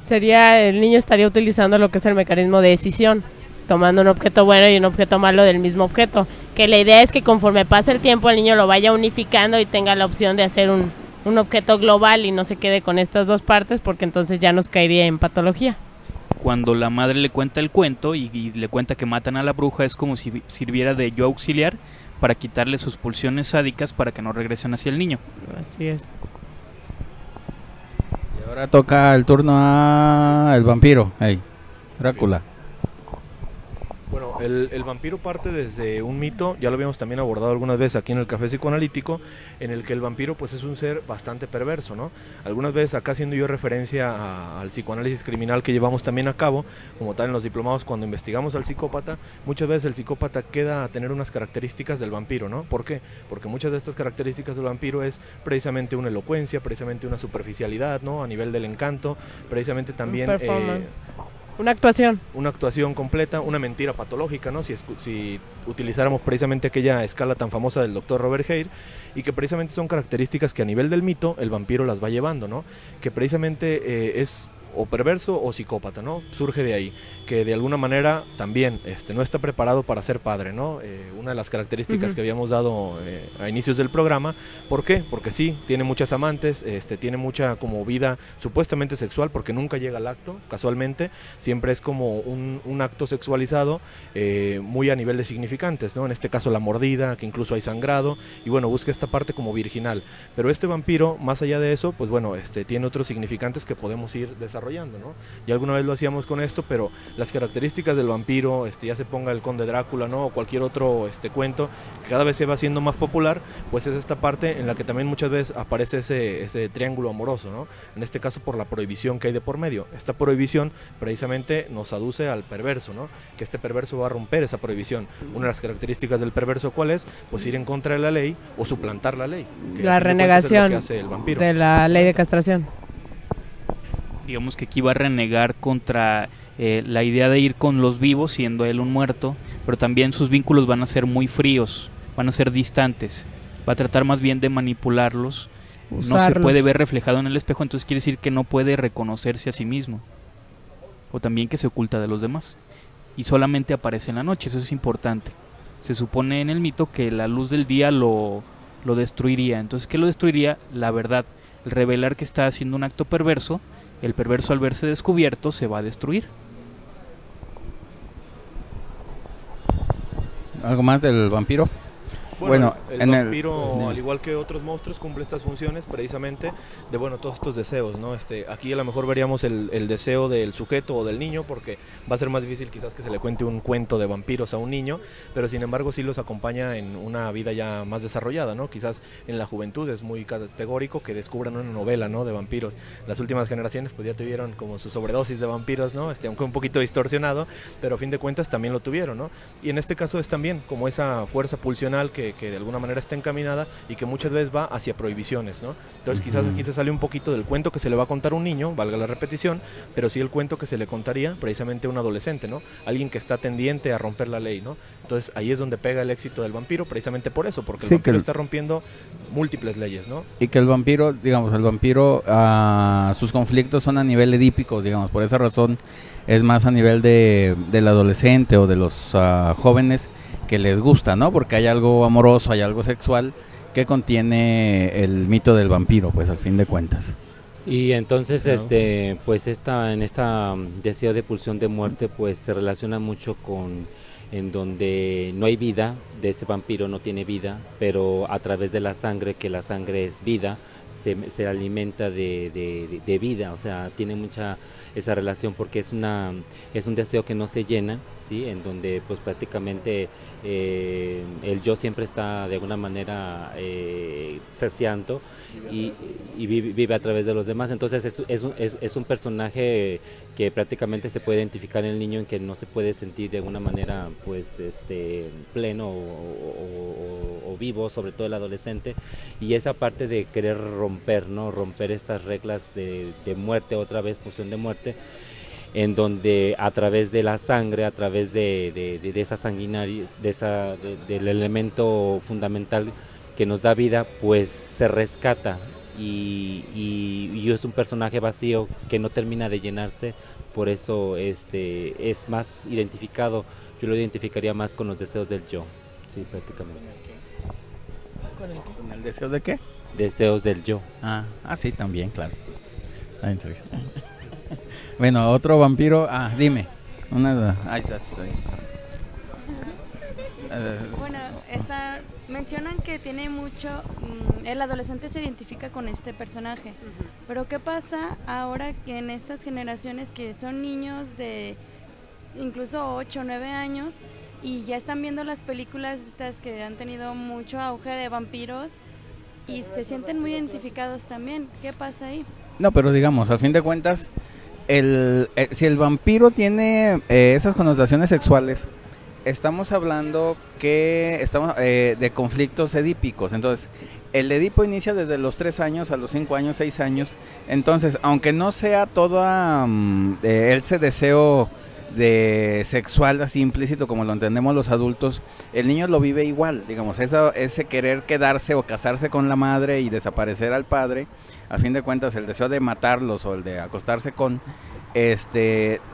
El niño estaría utilizando lo que es el mecanismo de decisión, tomando un objeto bueno y un objeto malo del mismo objeto, que la idea es que conforme pase el tiempo el niño lo vaya unificando y tenga la opción de hacer un objeto global y no se quede con estas dos partes, porque entonces ya nos caería en patología. Cuando la madre le cuenta el cuento y le cuenta que matan a la bruja, es como si sirviera de yo auxiliar para quitarle sus pulsiones sádicas para que no regresen hacia el niño. Así es. Y ahora toca el turno a el vampiro, Drácula. Bueno, el vampiro parte desde un mito, ya lo habíamos también abordado algunas veces aquí en el Café Psicoanalítico, en el que el vampiro pues es un ser bastante perverso, ¿no? Algunas veces acá haciendo yo referencia al psicoanálisis criminal que llevamos también a cabo, como tal en los diplomados cuando investigamos al psicópata, muchas veces el psicópata queda a tener unas características del vampiro, ¿no? ¿Por qué? Porque muchas de estas características del vampiro es precisamente una elocuencia, precisamente una superficialidad, ¿no? A nivel del encanto, precisamente también... Una actuación completa, una mentira patológica, ¿no? Si utilizáramos precisamente aquella escala tan famosa del doctor Robert Hare, y que precisamente son características que a nivel del mito el vampiro las va llevando, ¿no? Que precisamente es o perverso o psicópata, ¿no? Surge de ahí, que de alguna manera también no está preparado para ser padre, ¿no? Una de las características que habíamos dado a inicios del programa. ¿Por qué? Porque sí, tiene muchas amantes, tiene mucha como vida supuestamente sexual, porque nunca llega al acto, casualmente, siempre es como un acto sexualizado muy a nivel de significantes, ¿no? En este caso la mordida, que incluso hay sangrado, y bueno, busca esta parte como virginal, pero este vampiro, más allá de eso, pues bueno, tiene otros significantes que podemos ir desarrollando, ¿no? Ya alguna vez lo hacíamos con esto, pero las características del vampiro, ya se ponga el Conde Drácula, ¿no? O cualquier otro cuento que cada vez se va haciendo más popular, pues es esta parte en la que también muchas veces aparece ese triángulo amoroso, ¿no? En este caso por la prohibición que hay de por medio. Esta prohibición precisamente nos aduce al perverso, ¿no? Que este perverso va a romper esa prohibición. Una de las características del perverso, ¿cuál es? Pues ir en contra de la ley o suplantar la ley. La renegación de la ley de castración. Digamos que aquí va a renegar contra la idea de ir con los vivos, siendo él un muerto, pero también sus vínculos van a ser muy fríos, van a ser distantes, va a tratar más bien de manipularlos, no se puede ver reflejado en el espejo, entonces quiere decir que no puede reconocerse a sí mismo, o también que se oculta de los demás, y solamente aparece en la noche, eso es importante. Se supone en el mito que la luz del día lo destruiría, entonces ¿qué lo destruiría? La verdad, el revelar que está haciendo un acto perverso. El perverso, al verse descubierto, se va a destruir. ¿Algo más del vampiro? Bueno, el vampiro, al igual que otros monstruos, cumple estas funciones precisamente de, bueno, todos estos deseos, ¿no? Aquí a lo mejor veríamos el deseo del sujeto o del niño, porque va a ser más difícil quizás que se le cuente un cuento de vampiros a un niño, pero sin embargo sí los acompaña en una vida ya más desarrollada, ¿no? Quizás en la juventud es muy categórico que descubran una novela, ¿no? De vampiros. Las últimas generaciones pues ya tuvieron como su sobredosis de vampiros, ¿no? Aunque un poquito distorsionado, pero a fin de cuentas también lo tuvieron, ¿no? Y en este caso es también como esa fuerza pulsional que de alguna manera está encaminada y que muchas veces va hacia prohibiciones, ¿no? Entonces quizás aquí se sale un poquito del cuento que se le va a contar a un niño, valga la repetición, pero sí el cuento que se le contaría precisamente a un adolescente, ¿no? Alguien que está tendiente a romper la ley, ¿no? Entonces ahí es donde pega el éxito del vampiro, precisamente por eso, porque el vampiro está rompiendo múltiples leyes, ¿no? Y que el vampiro, digamos, sus conflictos son a nivel edípico, digamos, por esa razón es más a nivel del adolescente o de los jóvenes que les gusta, ¿no? Porque hay algo amoroso, hay algo sexual que contiene el mito del vampiro, pues al fin de cuentas. Y entonces, Claro. pues en esta deseo de pulsión de muerte, pues se relaciona mucho con en donde no hay vida, de ese vampiro no tiene vida, pero a través de la sangre, que la sangre es vida, se alimenta de vida, o sea, tiene mucha esa relación porque es un deseo que no se llena, ¿sí? En donde pues prácticamente el yo siempre está de alguna manera saciando y vive a través de los demás, entonces es un personaje que prácticamente se puede identificar en el niño, en que no se puede sentir de alguna manera pues pleno o vivo, sobre todo el adolescente, y esa parte de querer romper, ¿no? Romper estas reglas de muerte, otra vez pulsión de muerte, en donde a través de la sangre, a través de esa sanguinaria, del elemento fundamental que nos da vida, pues se rescata y es un personaje vacío que no termina de llenarse, por eso es más identificado, yo lo identificaría más con los deseos del yo, sí, prácticamente. ¿Con el deseo de qué? Deseos del yo. Sí, también, claro. Bueno, otro vampiro, dime. Ahí estás. Ahí. Bueno, mencionan que tiene mucho, el adolescente se identifica con este personaje, pero ¿qué pasa ahora que en estas generaciones que son niños de incluso 8 o 9 años y ya están viendo las películas estas que han tenido mucho auge de vampiros y se sienten muy identificados también? ¿Qué pasa ahí? No, pero digamos, al fin de cuentas, si el vampiro tiene esas connotaciones sexuales, estamos hablando de conflictos edípicos. Entonces, el Edipo inicia desde los 3 años a los 5 años, 6 años. Entonces, aunque no sea toda ese deseo de sexual así implícito como lo entendemos los adultos, el niño lo vive igual, digamos, ese querer quedarse o casarse con la madre y desaparecer al padre, a fin de cuentas el deseo de matarlos o el de acostarse con,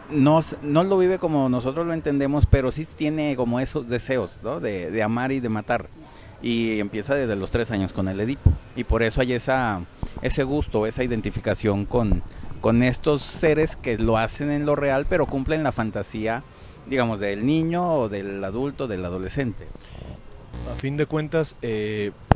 no lo vive como nosotros lo entendemos, pero sí tiene como esos deseos, ¿no? de amar y de matar, y empieza desde los 3 años con el Edipo, y por eso hay ese gusto, esa identificación con estos seres que lo hacen en lo real, pero cumplen la fantasía, digamos, del niño o del adulto, del adolescente. A fin de cuentas,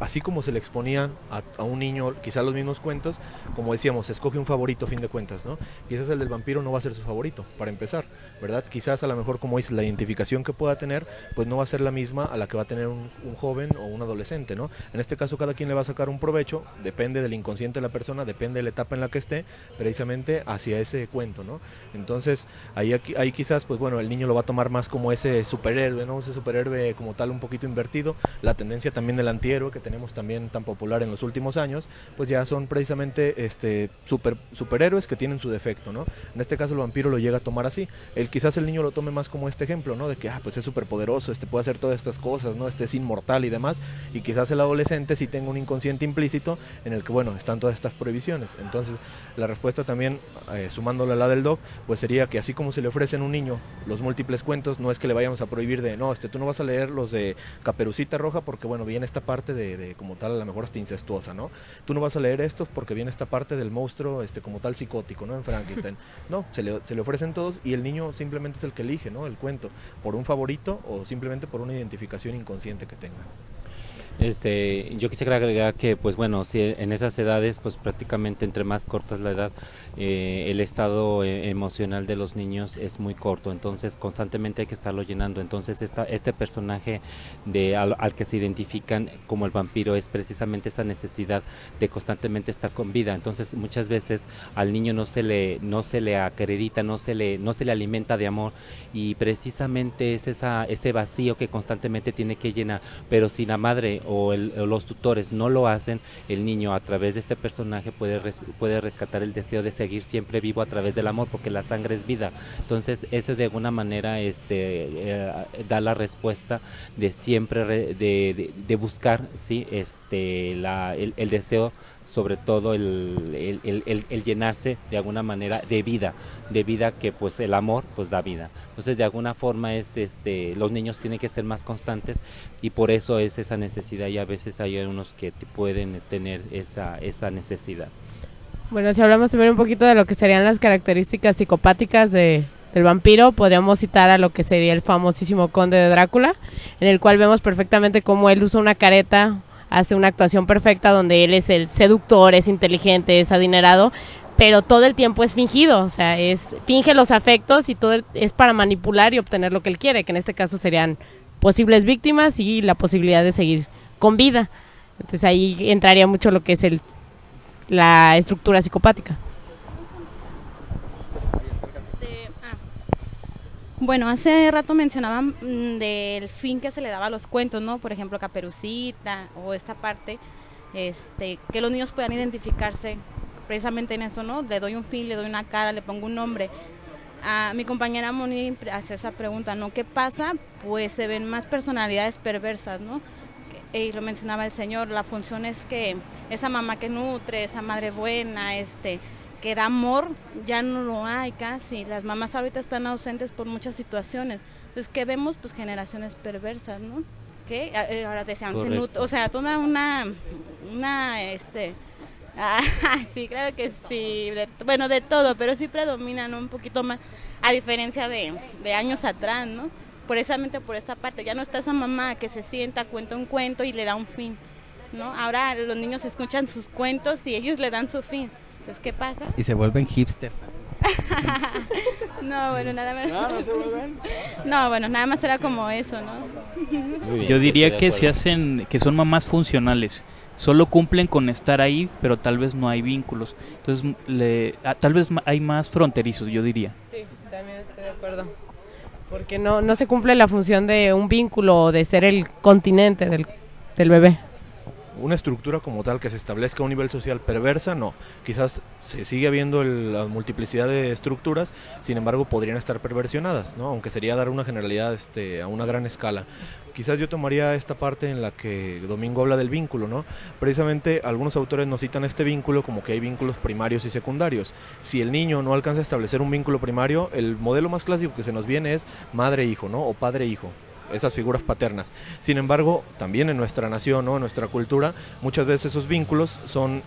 así como se le exponía a un niño quizá los mismos cuentos, como decíamos, escoge un favorito a fin de cuentas, ¿no? Quizás el del vampiro no va a ser su favorito, para empezar, ¿verdad? Quizás a lo mejor, como dices, la identificación que pueda tener, pues no va a ser la misma a la que va a tener un joven o un adolescente, ¿no? En este caso cada quien le va a sacar un provecho, depende del inconsciente de la persona, depende de la etapa en la que esté, precisamente hacia ese cuento, ¿no? Entonces, ahí quizás, pues bueno, el niño lo va a tomar más como ese superhéroe, ¿no? Ese superhéroe como tal un poquito invertido. La tendencia también del antihéroe que tenemos también tan popular en los últimos años, pues ya son precisamente superhéroes que tienen su defecto, ¿no? En este caso el vampiro lo llega a tomar así. Quizás el niño lo tome más como este ejemplo, ¿no? De que pues es superpoderoso, puede hacer todas estas cosas, ¿no? Es inmortal y demás, y quizás el adolescente sí tenga un inconsciente implícito en el que, bueno, están todas estas prohibiciones. Entonces, la respuesta también, sumándole a la del Doc, pues sería que así como se le ofrecen a un niño los múltiples cuentos, no es que le vayamos a prohibir de, no, tú no vas a leer los de Caperucita Roja porque, bueno, viene esta parte de como tal, a lo mejor hasta incestuosa, ¿no? Tú no vas a leer estos porque viene esta parte del monstruo, como tal psicótico, ¿no? En Frankenstein. No, se le ofrecen todos y el niño simplemente es el que elige, ¿no? El cuento, por un favorito o simplemente por una identificación inconsciente que tenga. Yo quisiera agregar que, pues bueno, si en esas edades, pues prácticamente entre más corta es la edad, el estado emocional de los niños es muy corto, entonces constantemente hay que estarlo llenando. Entonces este personaje al que se identifican como el vampiro es precisamente esa necesidad de constantemente estar con vida. Entonces muchas veces al niño no se le acredita, no se le alimenta de amor, y precisamente es ese vacío que constantemente tiene que llenar. Pero si la madre o los tutores no lo hacen, el niño a través de este personaje puede rescatar el deseo de seguir siempre vivo a través del amor, porque la sangre es vida. Entonces eso de alguna manera da la respuesta de siempre de buscar, ¿sí? El deseo, sobre todo el llenarse de alguna manera de vida que pues el amor pues da vida. Entonces de alguna forma los niños tienen que ser más constantes, y por eso es esa necesidad, y a veces hay unos que pueden tener esa necesidad. Bueno, si hablamos también un poquito de lo que serían las características psicopáticas del vampiro, podríamos citar a lo que sería el famosísimo Conde de Drácula, en el cual vemos perfectamente cómo él usa una careta, hace una actuación perfecta donde él es el seductor, es inteligente, es adinerado, pero todo el tiempo es fingido, o sea, finge los afectos y todo es para manipular y obtener lo que él quiere, que en este caso serían posibles víctimas y la posibilidad de seguir con vida. Entonces ahí entraría mucho lo que es la estructura psicopática. Bueno, hace rato mencionaban del fin que se le daba a los cuentos, ¿no? Por ejemplo, Caperucita o esta parte, que los niños puedan identificarse precisamente en eso, ¿no? Le doy un fin, le doy una cara, le pongo un nombre. A mi compañera Moni hace esa pregunta, ¿no? ¿Qué pasa? Pues se ven más personalidades perversas, ¿no? Y lo mencionaba el señor, la función es que esa mamá que nutre, esa madre buena, que da amor, ya no lo hay casi. Las mamás ahorita están ausentes por muchas situaciones. Entonces, ¿qué vemos? Pues generaciones perversas, ¿no? Que ahora desean, o sea, toda sí, claro que sí, de todo, pero sí predominan un poquito más, a diferencia de años atrás, ¿no? Precisamente por esta parte, ya no está esa mamá que se sienta, cuenta un cuento y le da un fin, ¿no? Ahora los niños escuchan sus cuentos y ellos le dan su fin. Entonces, ¿qué pasa? Y se vuelven hipster. No, bueno, nada más. No se vuelven. No, bueno, nada más era como eso, ¿no? Muy bien, Yo diría que que son mamás funcionales. Solo cumplen con estar ahí, pero tal vez no hay vínculos. Entonces, tal vez hay más fronterizos, yo diría. Sí, también estoy de acuerdo. Porque no se cumple la función de un vínculo o de ser el continente del bebé. Una estructura como tal que se establezca a un nivel social perversa, no. Quizás se sigue habiendo la multiplicidad de estructuras, sin embargo podrían estar perversionadas, ¿no? Aunque sería dar una generalidad a una gran escala. Quizás yo tomaría esta parte en la que Domingo habla del vínculo, ¿no? Precisamente algunos autores nos citan este vínculo como que hay vínculos primarios y secundarios. Si el niño no alcanza a establecer un vínculo primario, el modelo más clásico que se nos viene es madre-hijo, ¿no? O padre-hijo. Esas figuras paternas. Sin embargo, también en nuestra nación, ¿no? En nuestra cultura, muchas veces esos vínculos son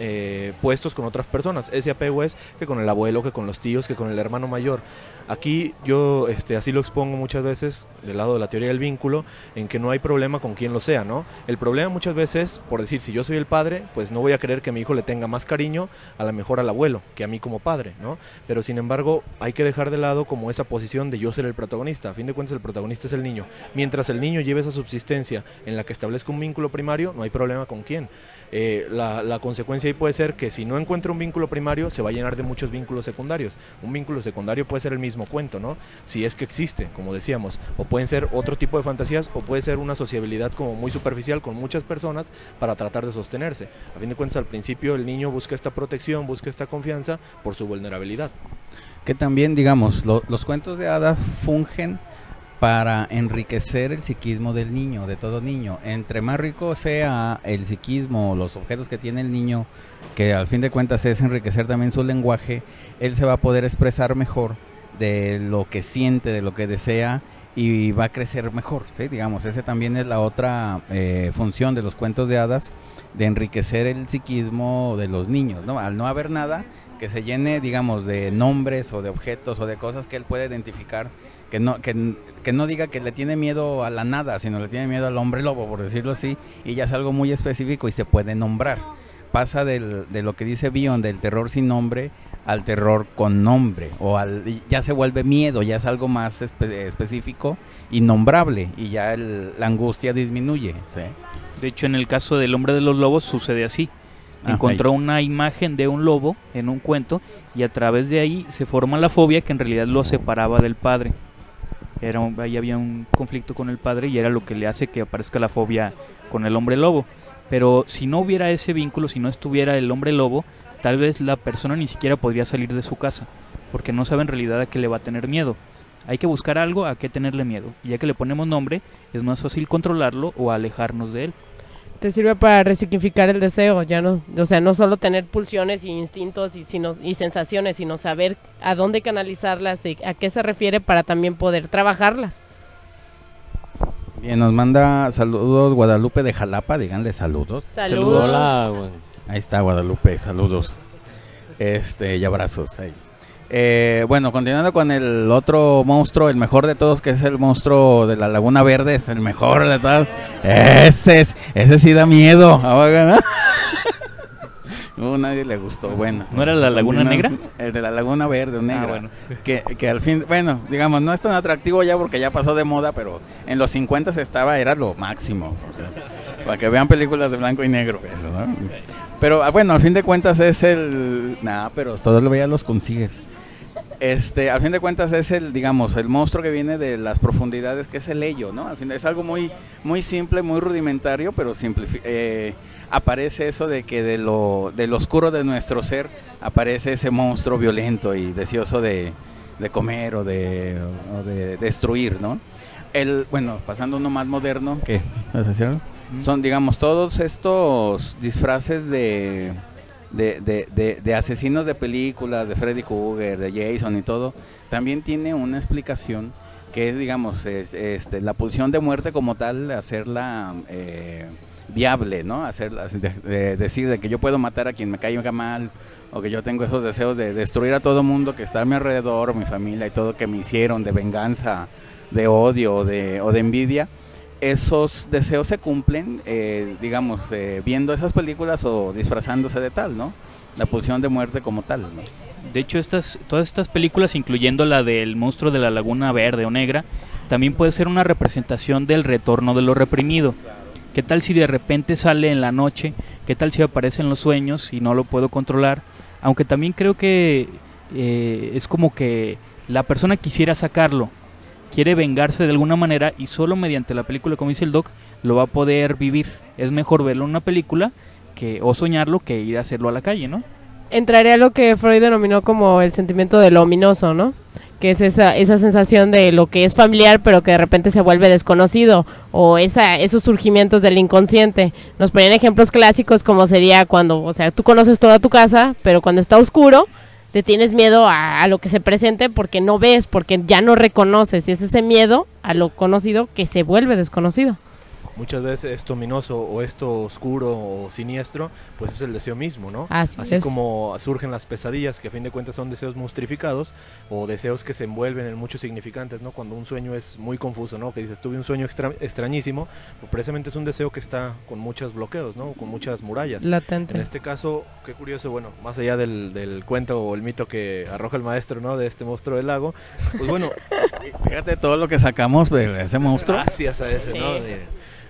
puestos con otras personas. Ese apego es que con el abuelo, que con los tíos, que con el hermano mayor. Aquí yo así lo expongo muchas veces del lado de la teoría del vínculo, en que no hay problema con quien lo sea, ¿no? El problema muchas veces, por decir, si yo soy el padre, pues no voy a querer que mi hijo le tenga más cariño a lo mejor al abuelo que a mí como padre, ¿no? Pero sin embargo, hay que dejar de lado como esa posición de yo ser el protagonista. A fin de cuentas, el protagonista es el niño. Mientras el niño lleve esa subsistencia en la que establezca un vínculo primario, no hay problema con quién. La consecuencia ahí puede ser que si no encuentra un vínculo primario, se va a llenar de muchos vínculos secundarios. Un vínculo secundario puede ser el mismo cuento, ¿no? Si es que existe, como decíamos, o pueden ser otro tipo de fantasías, o puede ser una sociabilidad como muy superficial con muchas personas para tratar de sostenerse. A fin de cuentas, al principio el niño busca esta protección, busca esta confianza por su vulnerabilidad. Que también, digamos, los cuentos de hadas fungen para enriquecer el psiquismo del niño, de todo niño. Entre más rico sea el psiquismo, los objetos que tiene el niño, que al fin de cuentas es enriquecer también su lenguaje, él se va a poder expresar mejor de lo que siente, de lo que desea, y va a crecer mejor, ¿sí? Digamos, ese también es la otra función de los cuentos de hadas, de enriquecer el psiquismo de los niños, ¿no? Al no haber nada que se llene, digamos, de nombres o de objetos o de cosas que él puede identificar, que no diga que le tiene miedo a la nada, sino le tiene miedo al hombre lobo, por decirlo así, y ya es algo muy específico y se puede nombrar. Pasa de lo que dice Bion, del terror sin nombre, al terror con nombre, ya se vuelve miedo, ya es algo más específico y nombrable, y ya la angustia disminuye, ¿sí? De hecho, en el caso del hombre de los lobos sucede así. Encontró una imagen de un lobo en un cuento y a través de ahí se forma la fobia que en realidad lo separaba del padre. Ahí había un conflicto con el padre y era lo que le hace que aparezca la fobia con el hombre lobo. Pero si no hubiera ese vínculo, si no estuviera el hombre lobo, tal vez la persona ni siquiera podría salir de su casa, porque no sabe en realidad a qué le va a tener miedo. Hay que buscar algo a qué tenerle miedo, y ya que le ponemos nombre, es más fácil controlarlo o alejarnos de él. Te sirve para resignificar el deseo, ya no, o sea, no solo tener pulsiones y instintos y sensaciones, sino saber a dónde canalizarlas, a qué se refiere para también poder trabajarlas. Bien, nos manda saludos Guadalupe de Jalapa, díganle saludos. Saludos. Hola, güey. Ahí está Guadalupe, saludos. Y abrazos ahí. Bueno, continuando con el otro monstruo, el mejor de todos, que es el monstruo de la Laguna Verde, es el mejor de todos. Ese sí da miedo. No, nadie le gustó. Bueno. ¿No era la Laguna Negra? El de la Laguna Verde, o Negra. Bueno. Que al fin, bueno, digamos, no es tan atractivo ya porque ya pasó de moda, pero en los 50 era lo máximo. O sea, para que vean películas de blanco y negro, eso, ¿no? Pero bueno, al fin de cuentas es el... pero todos ya los consigues. Al fin de cuentas es digamos, el monstruo que viene de las profundidades, que es el ello, ¿no? Al fin es algo muy, muy simple, muy rudimentario, pero aparece eso de que del oscuro de nuestro ser aparece ese monstruo violento y deseoso de comer o de destruir, ¿no? Bueno, pasando uno más moderno, ¿qué? ¿Vas a decir algo? Son, digamos, todos estos disfraces de asesinos de películas, de Freddy Krueger, de Jason y todo, también tiene una explicación que es, digamos, la pulsión de muerte como tal, hacerla viable, ¿no? Decir de que yo puedo matar a quien me caiga mal, o que yo tengo esos deseos de destruir a todo mundo que está a mi alrededor, mi familia y todo, que me hicieron, de venganza, de odio o de envidia. Esos deseos se cumplen, digamos, viendo esas películas o disfrazándose de tal, ¿no? La pulsión de muerte como tal, ¿no? De hecho, todas estas películas, incluyendo la del monstruo de la Laguna Verde o Negra, también puede ser una representación del retorno de lo reprimido. ¿Qué tal si de repente sale en la noche? ¿Qué tal si aparece en los sueños y no lo puedo controlar? Aunque también creo que es como que la persona quisiera sacarlo, quiere vengarse de alguna manera y solo mediante la película, como dice el Doc, lo va a poder vivir. Es mejor verlo en una película o soñarlo que ir a hacerlo a la calle, ¿no? Entraría a lo que Freud denominó como el sentimiento de lo ominoso, ¿no? Que es esa sensación de lo que es familiar pero que de repente se vuelve desconocido, o esos surgimientos del inconsciente. Nos ponían ejemplos clásicos como sería cuando, o sea, tú conoces toda tu casa, pero cuando está oscuro te tienes miedo a lo que se presente porque no ves, porque ya no reconoces, y es ese miedo a lo conocido que se vuelve desconocido. Muchas veces esto ominoso o esto oscuro o siniestro, pues es el deseo mismo, ¿no? Así es. Como surgen las pesadillas, que a fin de cuentas son deseos monstrificados o deseos que se envuelven en muchos significantes, ¿no? Cuando un sueño es muy confuso, ¿no? Que dices, tuve un sueño extrañísimo, pues precisamente es un deseo que está con muchos bloqueos, ¿no? Con muchas murallas. Latente. En este caso, qué curioso, bueno, más allá del cuento o el mito que arroja el maestro, ¿no? De este monstruo del lago, pues bueno. Fíjate todo lo que sacamos de ese monstruo. Gracias a ese, ¿no?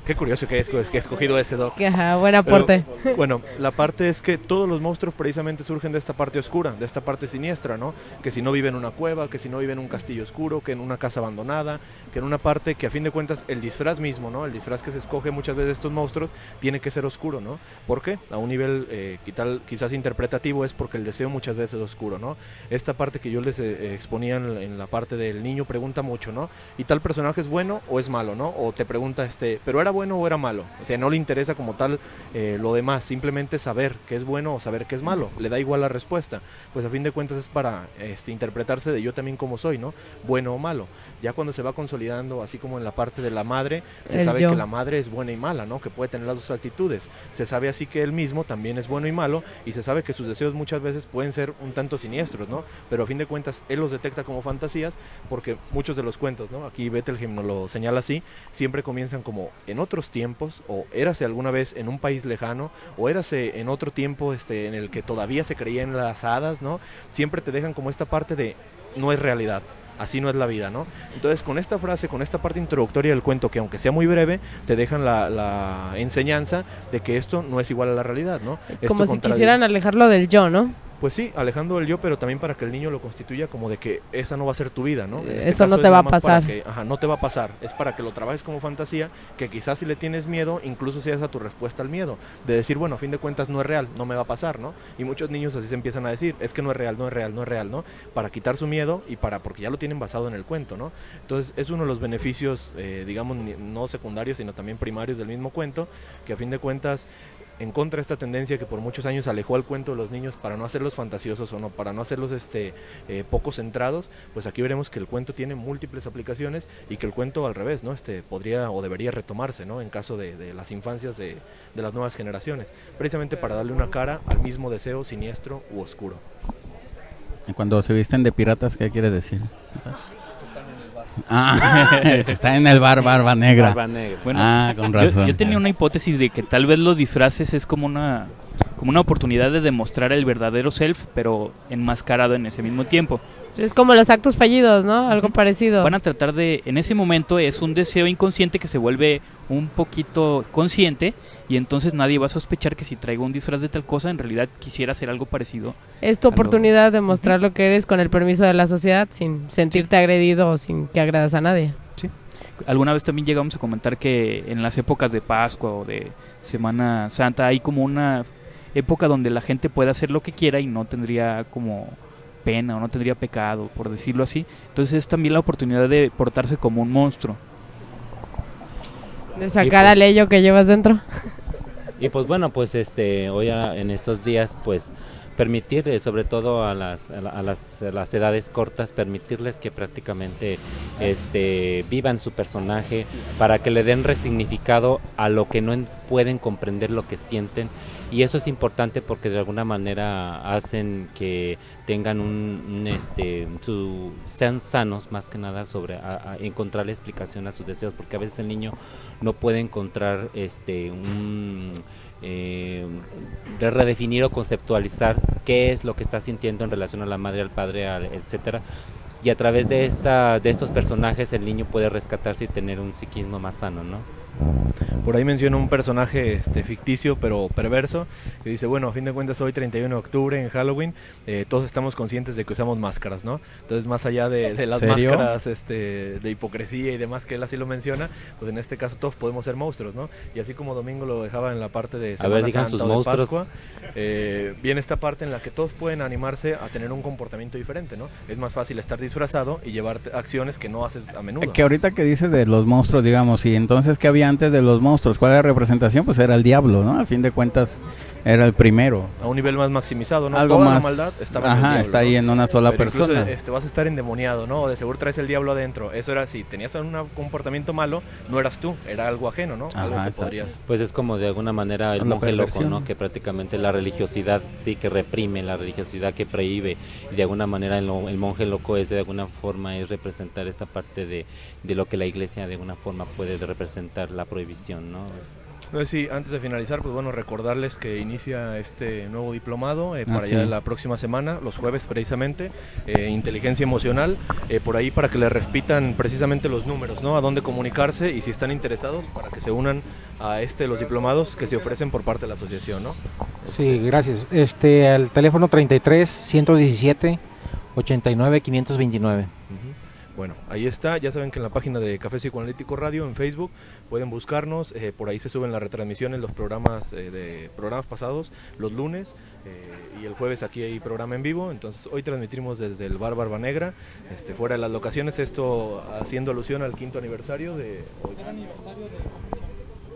Qué curioso que he escogido ese, Doc. Ajá, buen aporte. Pero, bueno, la parte es que todos los monstruos precisamente surgen de esta parte oscura, de esta parte siniestra, ¿no? Que si no vive en una cueva, que si no vive en un castillo oscuro, que en una casa abandonada, que en una parte que a fin de cuentas el disfraz mismo, ¿no? El disfraz que se escoge muchas veces de estos monstruos tiene que ser oscuro, ¿no? ¿Por qué? A un nivel quizás interpretativo es porque el deseo muchas veces es oscuro, ¿no? Esta parte que yo les exponía en la parte del niño pregunta mucho, ¿no? ¿Y tal personaje es bueno o es malo, ¿no? O te pregunta, ¿pero era bueno o era malo? O sea, no le interesa como tal lo demás, simplemente saber qué es bueno o saber qué es malo, le da igual la respuesta. Pues a fin de cuentas es para interpretarse de yo también como soy, ¿no? Bueno o malo. Ya cuando se va consolidando, así como en la parte de la madre, se sabe que la madre es buena y mala, ¿no? Que puede tener las dos actitudes. Se sabe así que él mismo también es bueno y malo, y se sabe que sus deseos muchas veces pueden ser un tanto siniestros, ¿no? Pero a fin de cuentas él los detecta como fantasías, porque muchos de los cuentos, ¿no? Aquí Bettelheim nos lo señala así, siempre comienzan como en otros tiempos, o érase alguna vez en un país lejano, o érase en otro tiempo en el que todavía se creía en las hadas, ¿no? Siempre te dejan como esta parte de no es realidad. Así no es la vida, ¿no? Entonces, con esta frase, con esta parte introductoria del cuento, que aunque sea muy breve, te dejan la enseñanza de que esto no es igual a la realidad, ¿no? Como si quisieran alejarlo del yo, ¿no? Pues sí, alejando el yo, pero también para que el niño lo constituya como de que esa no va a ser tu vida, ¿no? Eso no te va a pasar. No te va a pasar, es para que lo trabajes como fantasía, que quizás si le tienes miedo, incluso sea esa tu respuesta al miedo, de decir, bueno, a fin de cuentas no es real, no me va a pasar, ¿no? Y muchos niños así se empiezan a decir, es que no es real, no es real, no es real, ¿no? Para quitar su miedo y porque ya lo tienen basado en el cuento, ¿no? Entonces es uno de los beneficios, digamos, no secundarios, sino también primarios del mismo cuento, que a fin de cuentas, en contra de esta tendencia que por muchos años alejó al cuento de los niños para no hacerlos fantasiosos o no, para no hacerlos poco centrados, pues aquí veremos que el cuento tiene múltiples aplicaciones y que el cuento al revés, ¿no? Podría o debería retomarse, ¿no? En caso de las infancias de las nuevas generaciones, precisamente para darle una cara al mismo deseo siniestro u oscuro. Y cuando se visten de piratas, ¿qué quiere decir? Está en el bar Barba Negra. Bueno, con razón. Yo tenía una hipótesis de que tal vez los disfraces es como una oportunidad de demostrar el verdadero self, pero enmascarado en ese mismo tiempo. Es como los actos fallidos, ¿no? Algo parecido. Van a tratar en ese momento es un deseo inconsciente que se vuelve un poquito consciente y entonces nadie va a sospechar que si traigo un disfraz de tal cosa, en realidad quisiera hacer algo parecido. Es tu oportunidad de mostrar lo que eres con el permiso de la sociedad, sin sentirte agredido o sin que agradas a nadie. Sí. Alguna vez también llegamos a comentar que en las épocas de Pascua o de Semana Santa hay como una época donde la gente puede hacer lo que quiera y no tendría como pena o no tendría pecado, por decirlo así. Entonces es también la oportunidad de portarse como un monstruo. De sacar al ello que llevas dentro. Y pues bueno, pues hoy en estos días, pues permitir, sobre todo a las edades cortas, permitirles que prácticamente vivan su personaje, para que le den resignificado a lo que no pueden comprender, lo que sienten. Y eso es importante porque de alguna manera hacen que tengan sean sanos más que nada sobre encontrar explicación a sus deseos, porque a veces el niño no puede encontrar de redefinir o conceptualizar qué es lo que está sintiendo en relación a la madre, al padre, etcétera. Y a través de estos personajes el niño puede rescatarse y tener un psiquismo más sano, ¿no? Por ahí menciona un personaje ficticio pero perverso, que dice, bueno, a fin de cuentas hoy 31 de octubre en Halloween, todos estamos conscientes de que usamos máscaras, ¿no? Entonces más allá de las ¿Serio? máscaras de hipocresía y demás, que él así lo menciona, pues en este caso todos podemos ser monstruos, ¿no? Y así como Domingo lo dejaba en la parte de Semana Santa o de Pascua, viene esta parte en la que todos pueden animarse a tener un comportamiento diferente, ¿no? Es más fácil estar disfrazado y llevar acciones que no haces a menudo. Que ahorita que dices de los monstruos, digamos, y entonces ¿qué había antes de los monstruos? ¿Cuál era la representación? Pues era el diablo, ¿no? A fin de cuentas era el primero. A un nivel más maximizado, ¿no? Algo Toda más, la maldad estaba en el diablo, está ahí en una sola pero persona. Incluso, vas a estar endemoniado, ¿no? De seguro traes el diablo adentro. Eso era, si tenías un comportamiento malo, no eras tú, era algo ajeno, ¿no? Algo que podrías... Pues es como de alguna manera el monje loco, ¿no? Que prácticamente la religiosidad sí que reprime, la religiosidad que prohíbe, y de alguna manera el monje loco de alguna forma es representar esa parte de lo que la iglesia de alguna forma puede representar, la prohibición, ¿no? No sé si antes de finalizar, pues bueno, recordarles que inicia este nuevo diplomado para allá de la próxima semana, los jueves precisamente, inteligencia emocional, por ahí para que le repitan precisamente los números, ¿no? A dónde comunicarse y si están interesados para que se unan a los diplomados que se ofrecen por parte de la asociación, ¿no? Sí, gracias. Al teléfono 33 117 89 529. Bueno, ahí está, ya saben que en la página de Café Psicoanalítico Radio en Facebook pueden buscarnos, por ahí se suben las retransmisiones, los programas de programas pasados, los lunes y el jueves aquí hay programa en vivo. Entonces hoy transmitimos desde el bar Barba Negra, fuera de las locaciones, esto haciendo alusión al quinto aniversario de...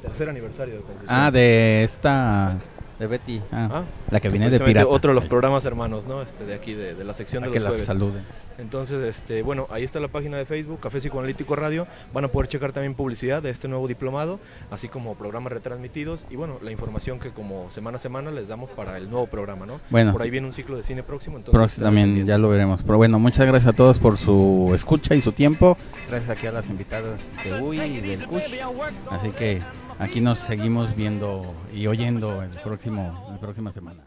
Tercer aniversario de Conclusión. De esta... de Betty, la que viene de pirata. Otro de los programas hermanos, ¿no? De aquí, de la sección de los jueves. Que la saluden. Entonces, bueno, ahí está la página de Facebook, Café Psicoanalítico Radio. Van a poder checar también publicidad de este nuevo diplomado, así como programas retransmitidos y, bueno, la información que como semana a semana les damos para el nuevo programa, ¿no? Bueno. Por ahí viene un ciclo de cine próximo, entonces... también ya lo veremos. Pero bueno, muchas gracias a todos por su escucha y su tiempo. Gracias aquí a las invitadas de UI y del CUSH. Así que aquí nos seguimos viendo y oyendo la próxima semana.